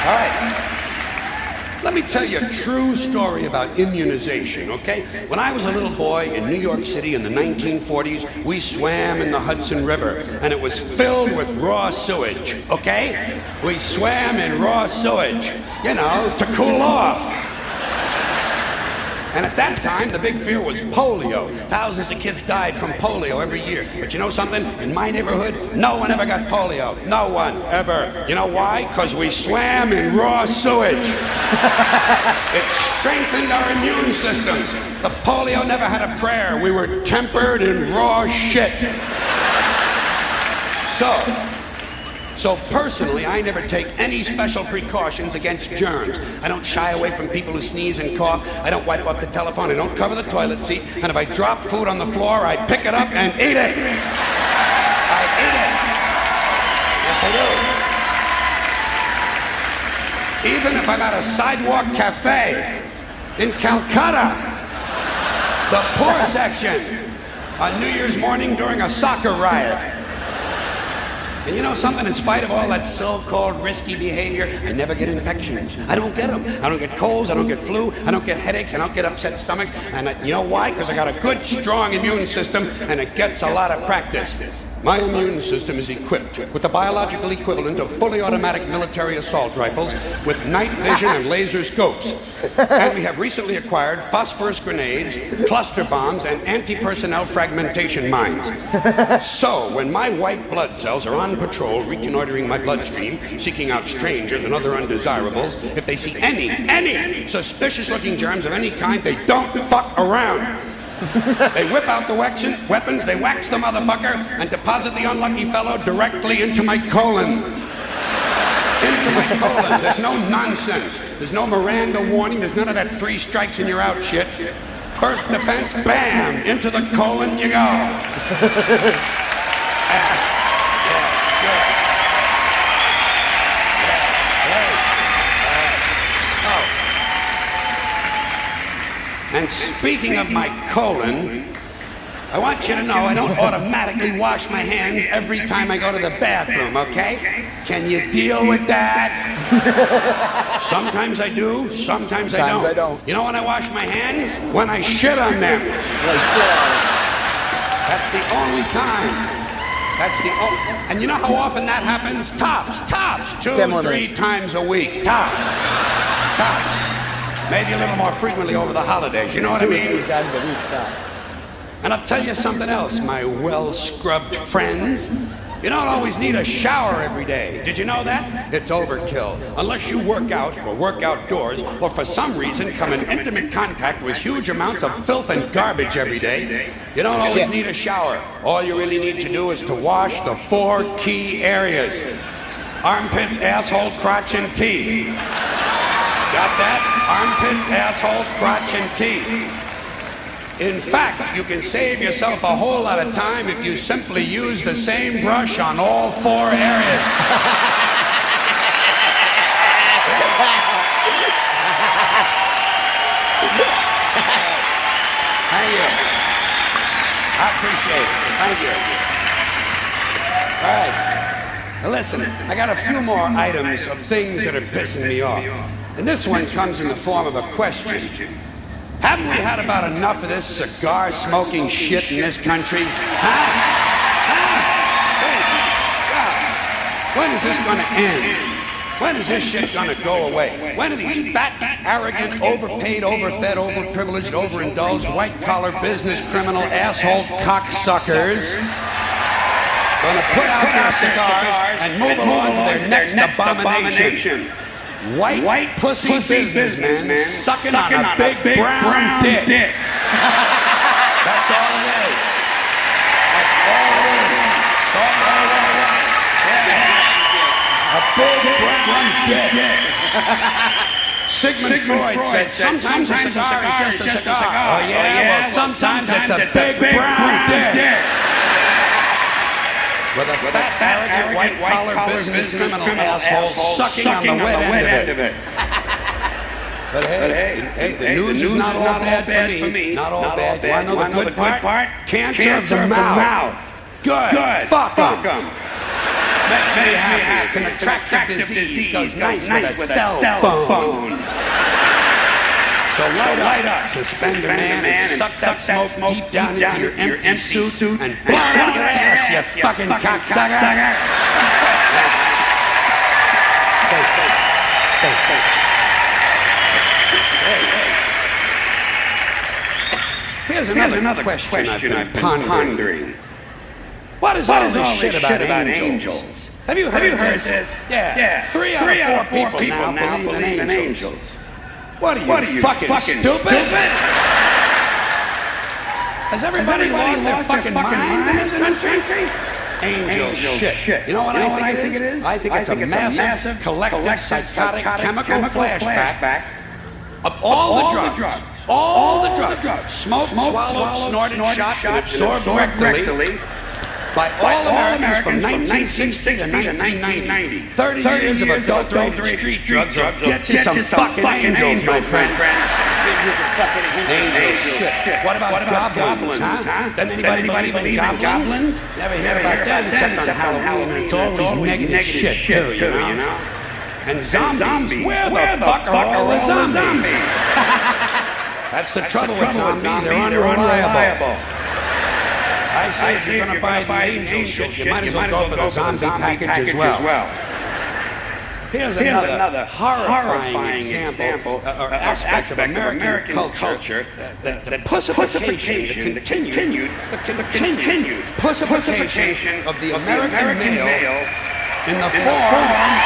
all right, let me tell you a true story about immunization, okay? When I was a little boy in New York City in the 1940s, we swam in the Hudson River, and it was filled with raw sewage, okay? We swam in raw sewage, you know, to cool off. And at that time, the big fear was polio. Thousands of kids died from polio every year. But you know something? In my neighborhood, no one ever got polio. No one, ever. You know why? Because we swam in raw sewage. It strengthened our immune systems. The polio never had a prayer. We were tempered in raw shit. So personally, I never take any special precautions against germs. I don't shy away from people who sneeze and cough. I don't wipe off the telephone. I don't cover the toilet seat. And if I drop food on the floor, I pick it up and eat it. I eat it. Yes, I do. Even if I'm at a sidewalk cafe in Calcutta, the poor section, on New Year's morning during a soccer riot. And you know something? In spite of all that so-called risky behavior, I never get infections. I don't get them. I don't get colds. I don't get flu. I don't get headaches. I don't get upset stomachs. And you know why? Because I got a good, strong immune system, and it gets a lot of practice. My immune system is equipped with the biological equivalent of fully automatic military assault rifles with night vision and laser scopes. And we have recently acquired phosphorus grenades, cluster bombs, and anti-personnel fragmentation mines. So, when my white blood cells are on patrol reconnoitering my bloodstream, seeking out strangers and other undesirables, if they see any suspicious-looking germs of any kind, they don't fuck around. They whip out the weapons, they wax the motherfucker, and deposit the unlucky fellow directly into my colon. Into my colon. There's no nonsense. There's no Miranda warning. There's none of that 3 strikes and you're out shit. First defense, bam! Into the colon you go. And speaking of my colon, I want you to know I don't automatically wash my hands every time I go to the bathroom, okay? Can you deal with that? Sometimes I do, sometimes I don't. You know when I wash my hands? When I shit on them. That's the only time. And you know how often that happens? Tops. 2, 3 times a week. Tops. Maybe a little more frequently over the holidays. You know what I mean? 2 or 3 times a week, tops. And I'll tell you something else, my well-scrubbed friends. You don't always need a shower every day. Did you know that? It's overkill. Unless you work out or work outdoors or for some reason come in intimate contact with huge amounts of filth and garbage every day, you don't always need a shower. All you really need to do is to wash the 4 key areas. Armpits, asshole, crotch, and teeth. Got that? Armpits, asshole, crotch, and teeth. In fact, you can save yourself a whole lot of time if you simply use the same brush on all 4 areas. Thank you. I appreciate it. Thank you. All right. Now listen, I got a few more items of things that are pissing me off. And this one comes in the form of a question. Haven't we had about enough of this cigar-smoking shit in this country? When is this going to end? When is this shit going to go away? When are these fat, arrogant, overpaid, overfed, overprivileged, overindulged, white-collar business criminal asshole cocksuckers going to put out their cigars and move along to their next abomination? White pussy businessmen sucking on a big brown dick. That's all it is. That's all it is. A big brown dick. Sigmund Freud said sometimes a cigar is just a cigar. Oh yeah? Well, sometimes it's a big brown dick. With a fat, arrogant, white-collar business criminal asshole sucking on the wet end of it. But hey, the news is not all bad for me. Not all bad. Want to know the good part? Cancer of the mouth. Good. Fuck 'em. Makes me happy. It's an attractive disease. Goes nice with a cell phone. So light up, suspend a man and suck that smoke deep down into your empty suit and blow out your ass, you fucking cocksucker. Here's another question I've been pondering. What is all this shit about angels? Have you heard this? Yeah. 3 out of 4 people now believe in angels. What are you fucking stupid? Has everybody lost their fucking mind in this country? Angel shit. You know what I think it is? I think it's a massive, collective, psychotic, chemical flashback of all the drugs. Smoked, swallowed, snorted, shot, and absorbed rectally by all Americans from 1960 to 1990. 30 years of adulterated street drugs will get you some fucking angels, my friend. Angels, shit. What about goblins, huh? Doesn't anybody believe in goblins? Never hear about that except on Halloween, and it's always negative shit, too, you know? And zombies. Where the fuck are all the zombies? That's the trouble with zombies. They're unreliable. I say if you're going to buy the angel shit, you might as well go for the zombie package as well. Here's another horrifying example or aspect of American culture, the pussification, the continued pussification of the American male in the form...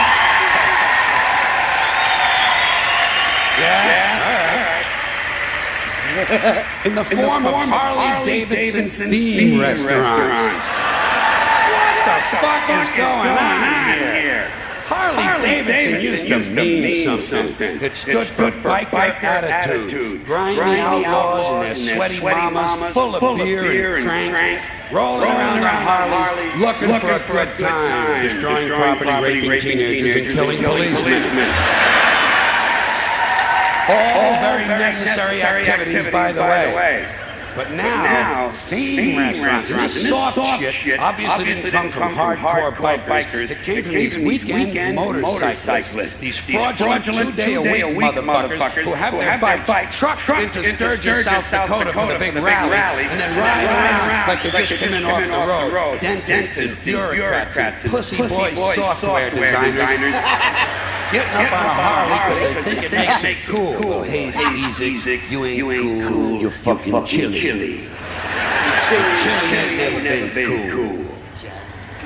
in the form of Harley-Davidson theme restaurants. What the fuck is going on here? Harley-Davidson used to mean something. It stood for biker attitude. Grimy outlaws and their sweaty mamas full of beer and crank, rolling around their Harleys, looking for a good time, destroying property, raping teenagers, and killing policemen. All very necessary activities, by the way. But now, fame restaurants, and this soft shit obviously didn't come from hardcore bikers. It came from these weekend motorcyclists, these fraudulent two-day-a-week motherfuckers who have their bikes trucked into Sturgis, South Dakota for the big rally, and then ride around like they just came in off the road. Dentists and bureaucrats and pussy boy software designers getting up on a Harley because they think it makes it cool. Well, hey, easy, you ain't cool, you're fucking chilly. Chilly ain't never been cool.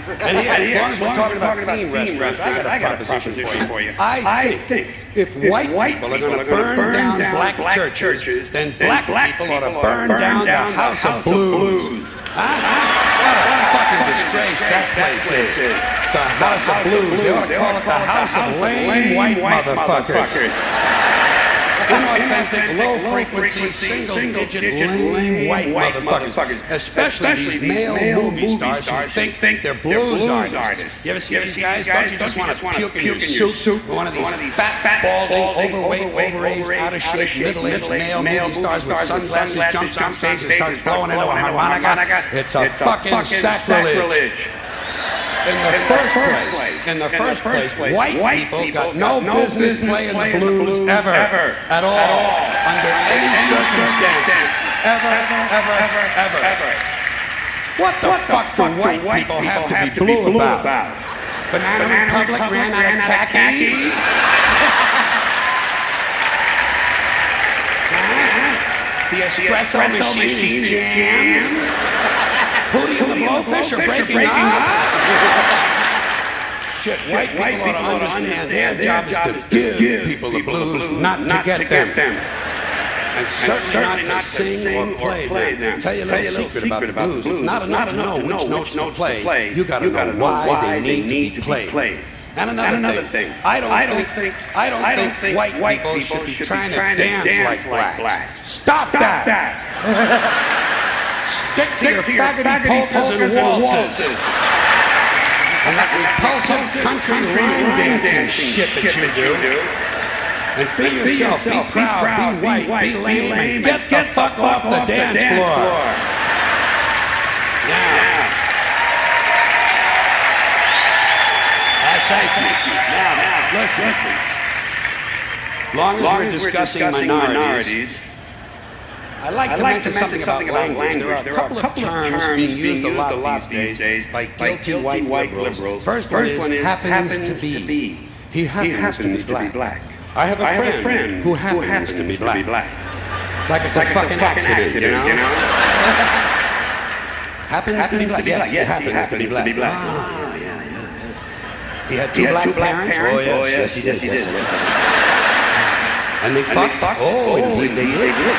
And as long as we're talking about theme restaurants, I got a proposition for you. I think if white people are going to burn down black churches, then black people ought to burn down the House of Blues. What a fucking disgrace that place is. The House of Blues. They ought to call it the House of Lame White Motherfuckers. Inauthentic, low-frequency, single-digit, lame white motherfuckers. Especially these male movie stars who think they're blues artists. You ever see these guys? Don't you just want to puke in your soup? One of these fat, balding, overweight, overage, out-of-shape, middle-aged male movie stars with sunglasses jumps on stage and starts blowing into a harmonica. It's a fucking sacrilege. In the first place, white people got no business playing the blues ever, at all, under any circumstance, ever. What the fuck do white people have to be blue about? Banana Republic ran out of khakis? The espresso machine is jammed? Hootie and the Blowfish are breaking up? Shit, white people ought to understand their job is to give people the blues, not to get them. And certainly not to sing or play them. Tell you a little secret about the blues. It's not enough to know which notes to play. You gotta know why they need to be played. And another thing, I don't think white people should be trying to dance like blacks. Stop that! Stick to your faggoty polkas and waltzes. And that repulsive country line dancing shit that you do. And be yourself, be proud, be white, be lame, and get the fuck off the dance floor. Now. Thank you. Now, listen. Long as we're discussing minorities, I'd like to mention something about language. There are a couple of terms being used a lot these days by guilty white liberals. First one is happens to be. He happens to be black. I have a friend who happens to be black. Like it's a fucking accident, you know? Happens to be black. Yes, he happens to be black. Ah, yeah. He had two black parents? Oh, yes, he did. And they fucked? Oh, indeed they did.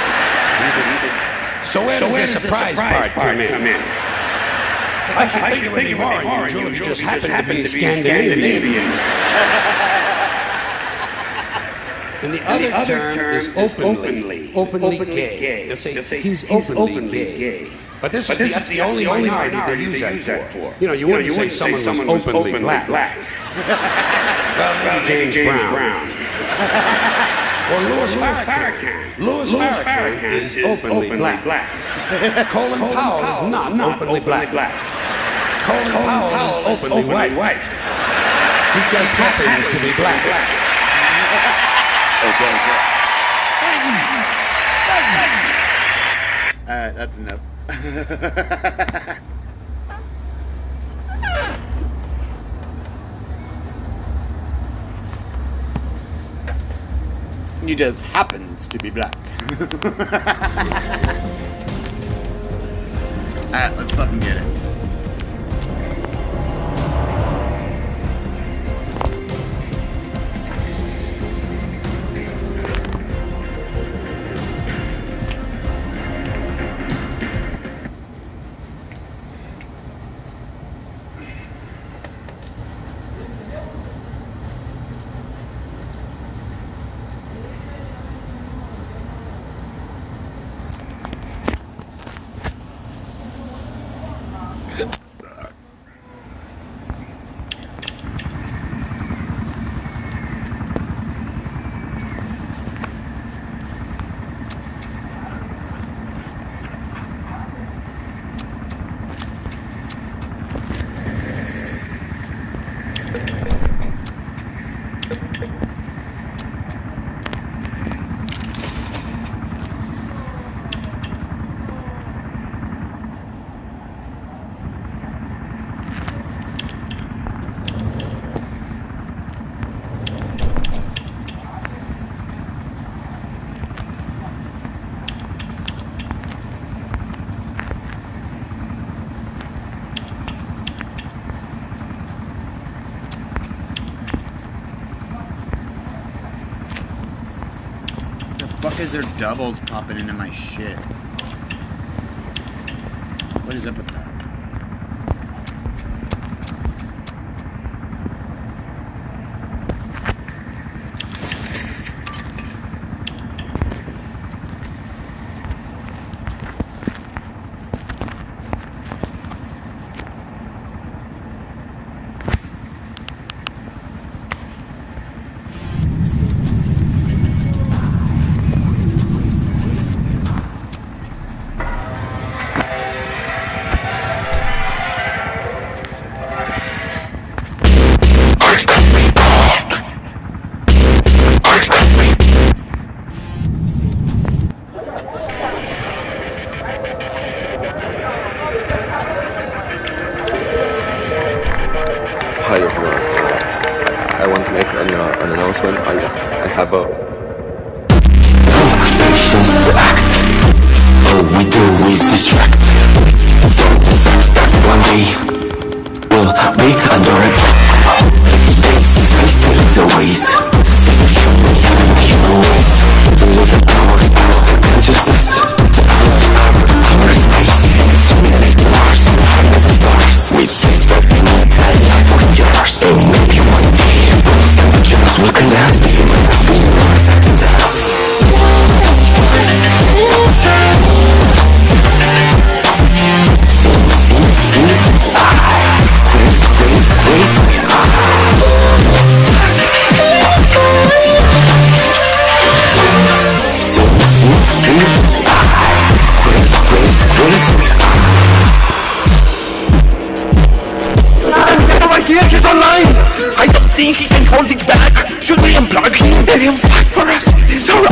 So where does the surprise part come in? I can think of any more unusual if you just happen to be Scandinavian. And the other term is openly gay. They'll say he's openly gay. But this is the only minority they use that for. You know, you wouldn't say someone was openly black. Well, maybe James Brown. Or Louis Farrakhan. Louis Farrakhan is openly black. Colin Powell is not openly black. Colin Powell is openly white. He just happens to be black. Okay. Alright, that's enough. He just happens to be black. Alright, let's fucking get it. fuck is there doubles popping into my shit? What is up with that? Hi everyone. I want to make an announcement. I have a Patience to act. All we do is distract from the fact that one day we'll be under attack. Face it, it's a waste to save a human race. To live in our consciousness, to our space. Simulate Mars and harness the stars. We say that we need a life for yours. So maybe one day we'll stand a chance. We can dance, be humans, be noise, act and dance. He's online! I don't think he can hold it back. Should we unplug him? Let him fight for us. He's so wrong.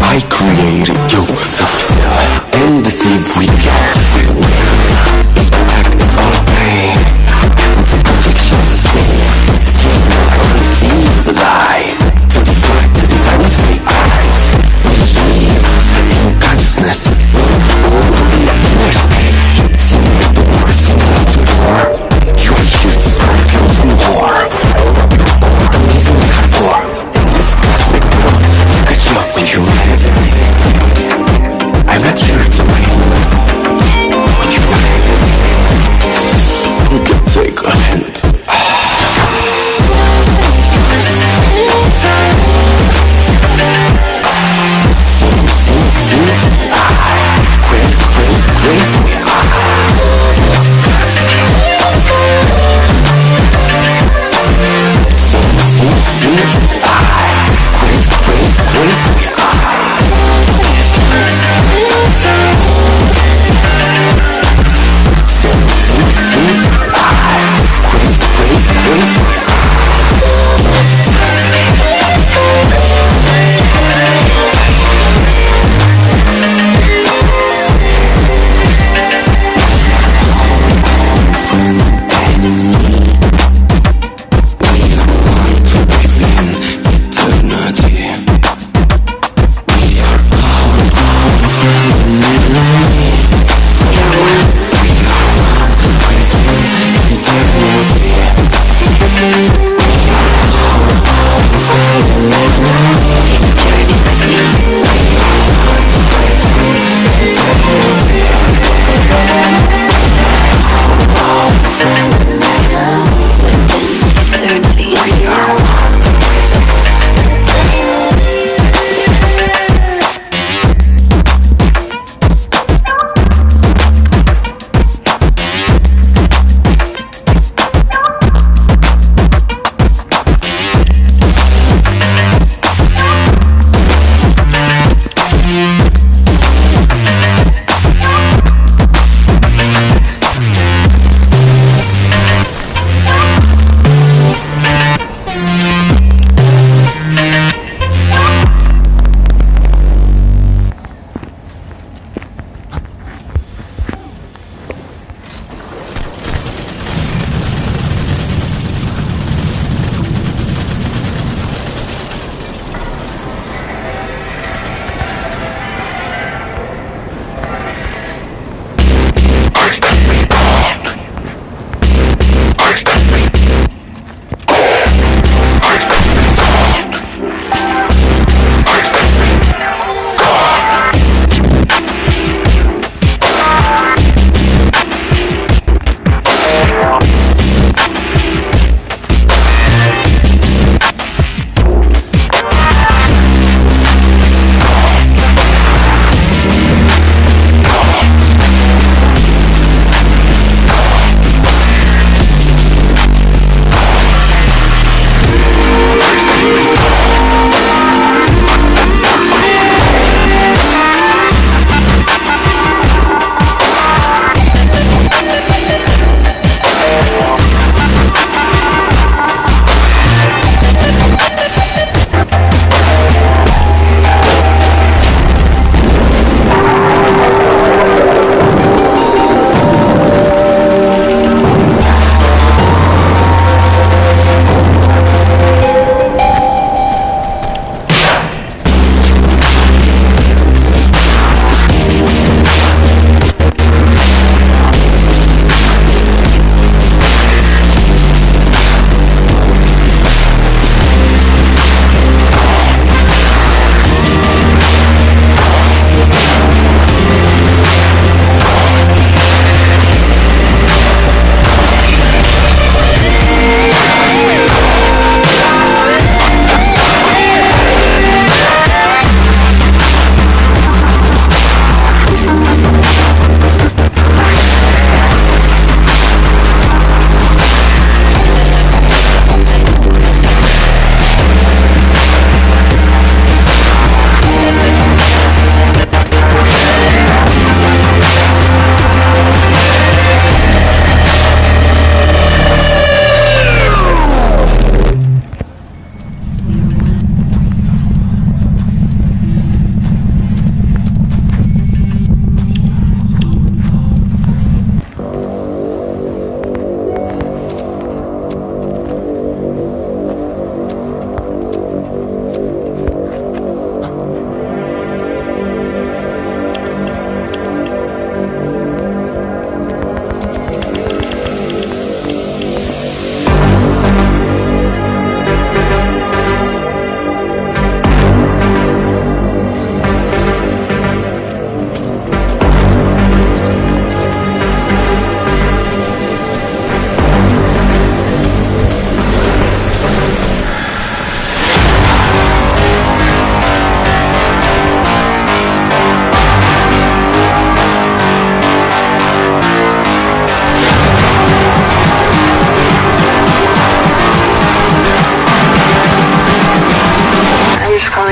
I created you.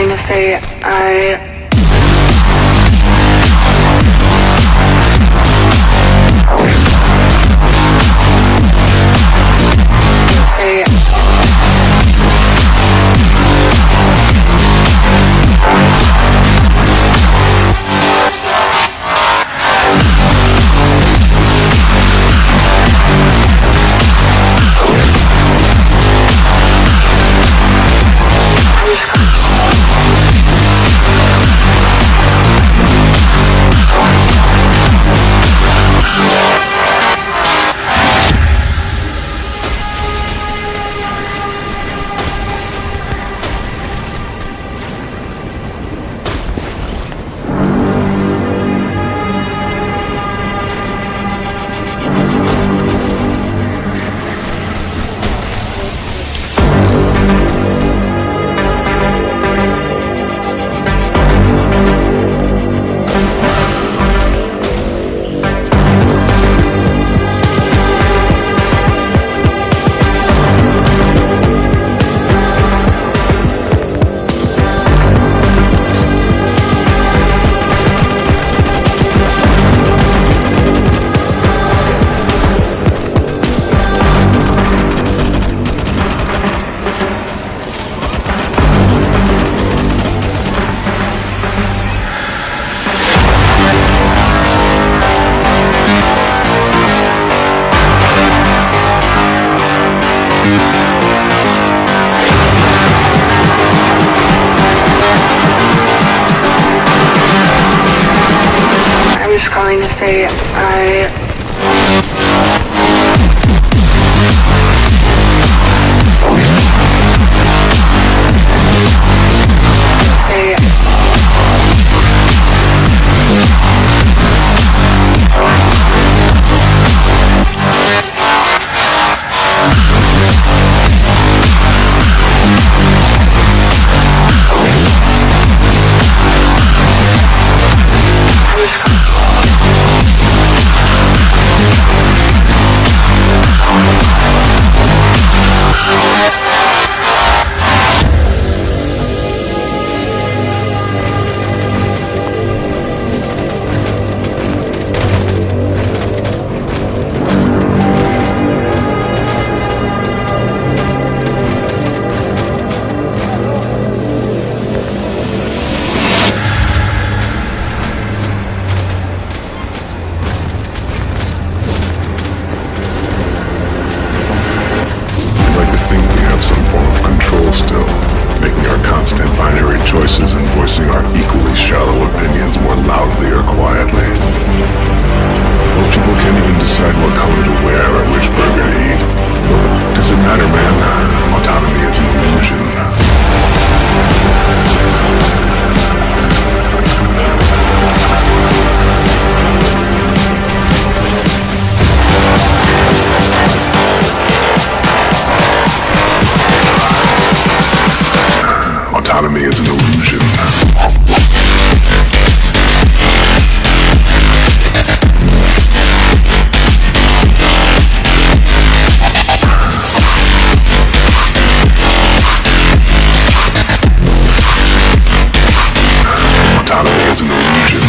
calling to say I was calling to say choices and voicing our equally shallow opinions more loudly or quietly. Most people can't even decide what color to wear or which burger to eat. Does it matter, man? Autonomy is an illusion. Autonomy is an illusion. Autonomy is an illusion.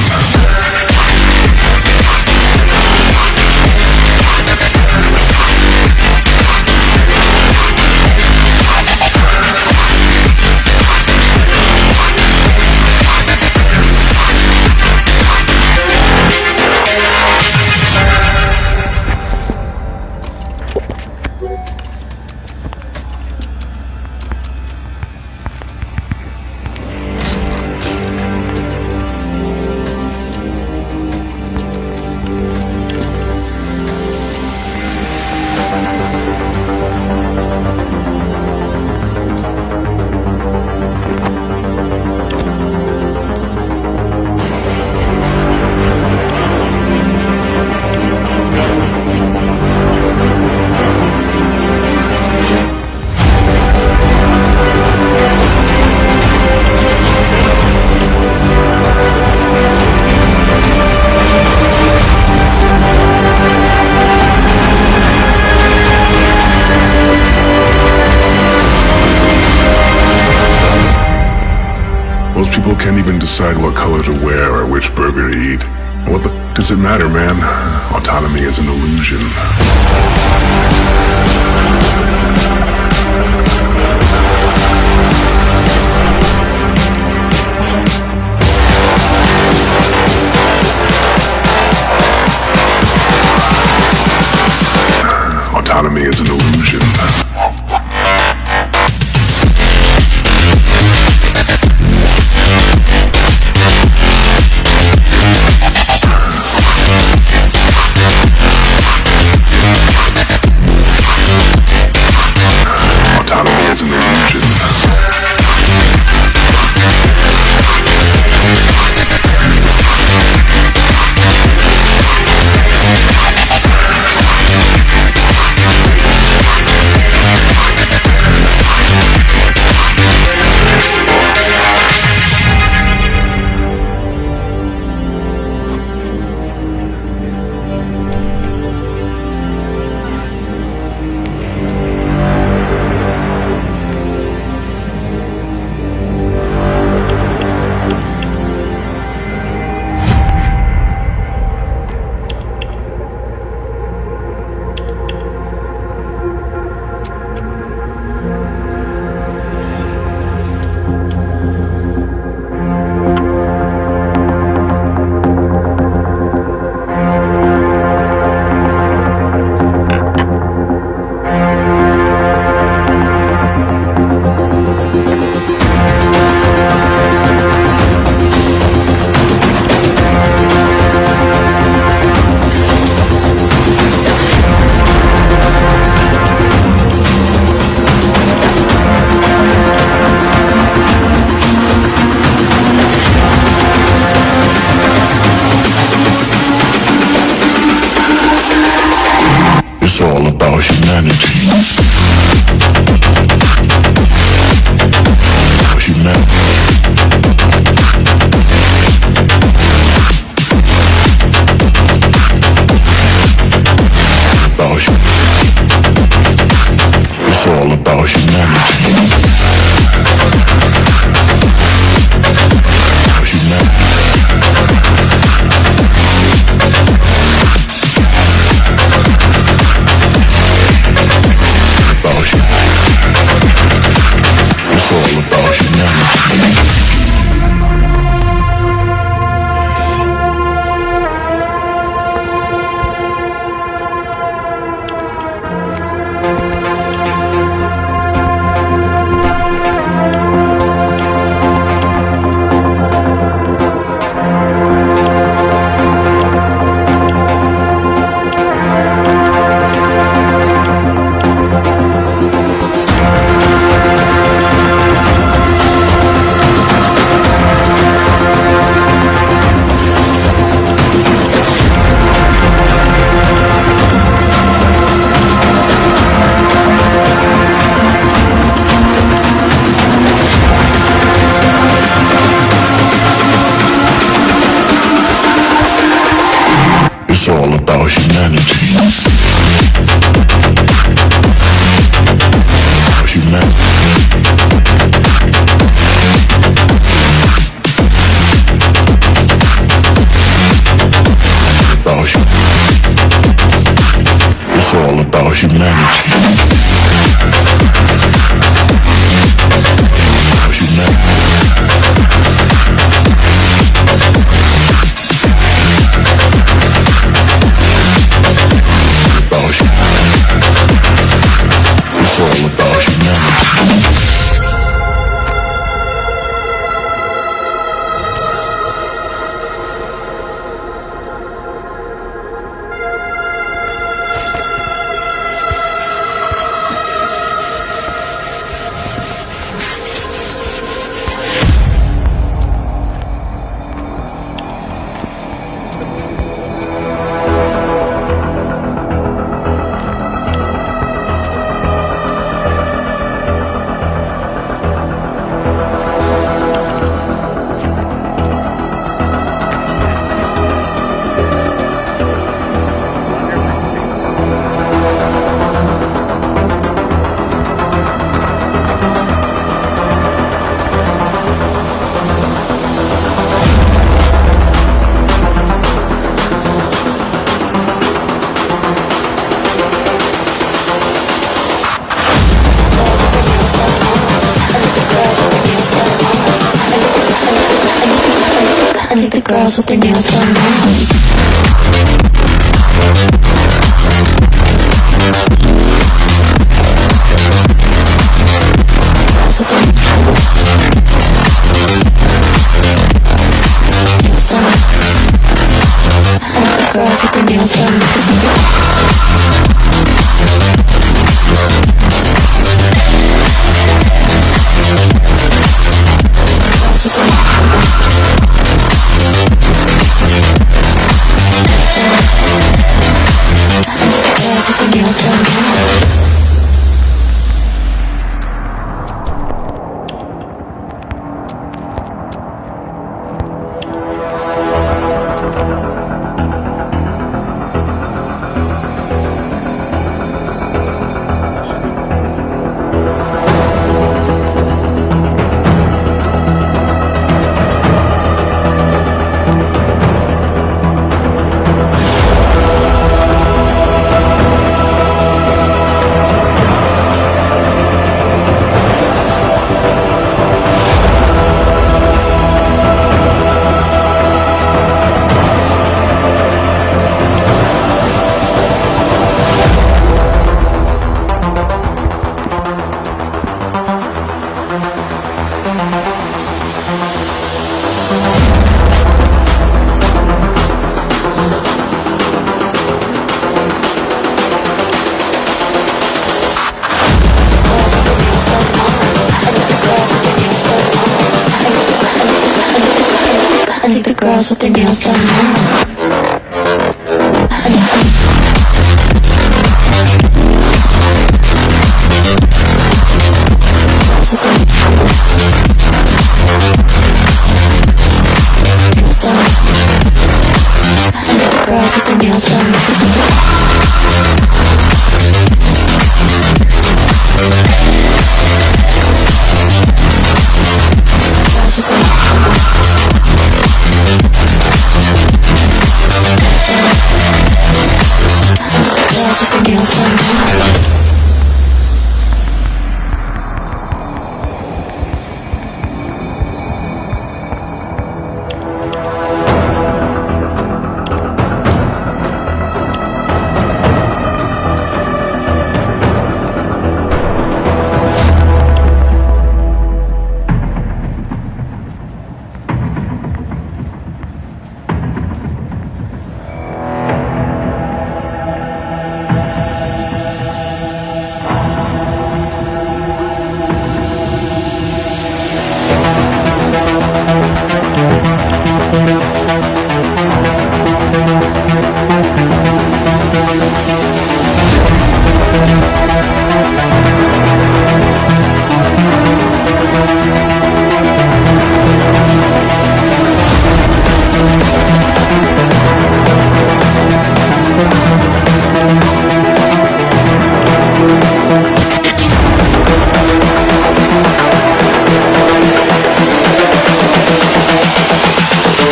Most people can't even decide what color to wear or which burger to eat. What the does it matter, man? Autonomy is an illusion. Autonomy is an illusion. Autonomy is an illusion. like the girls with their nails done now. Girls with their nails done. Girls with their nails done. I think the girls with their nails done now. Girls with their nails done.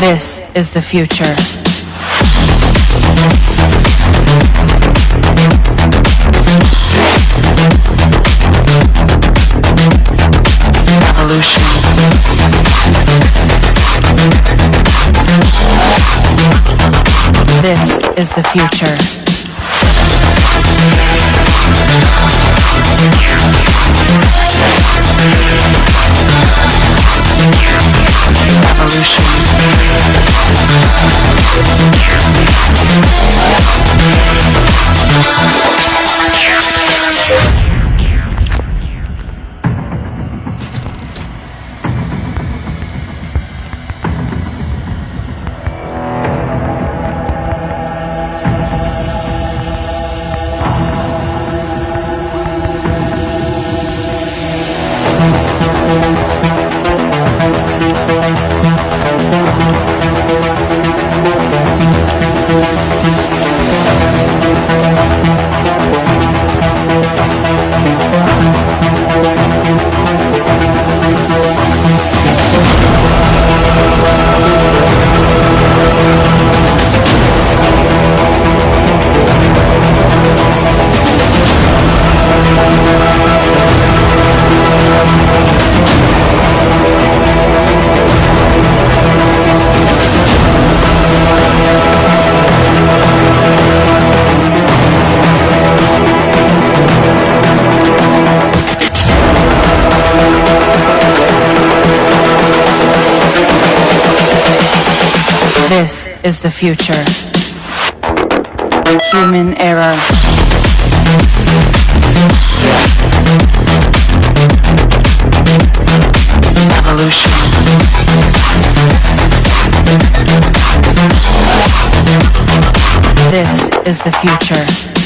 This is the future. Evolution. This is the future. Evolution. This is the future. Human error. Evolution. This is the future.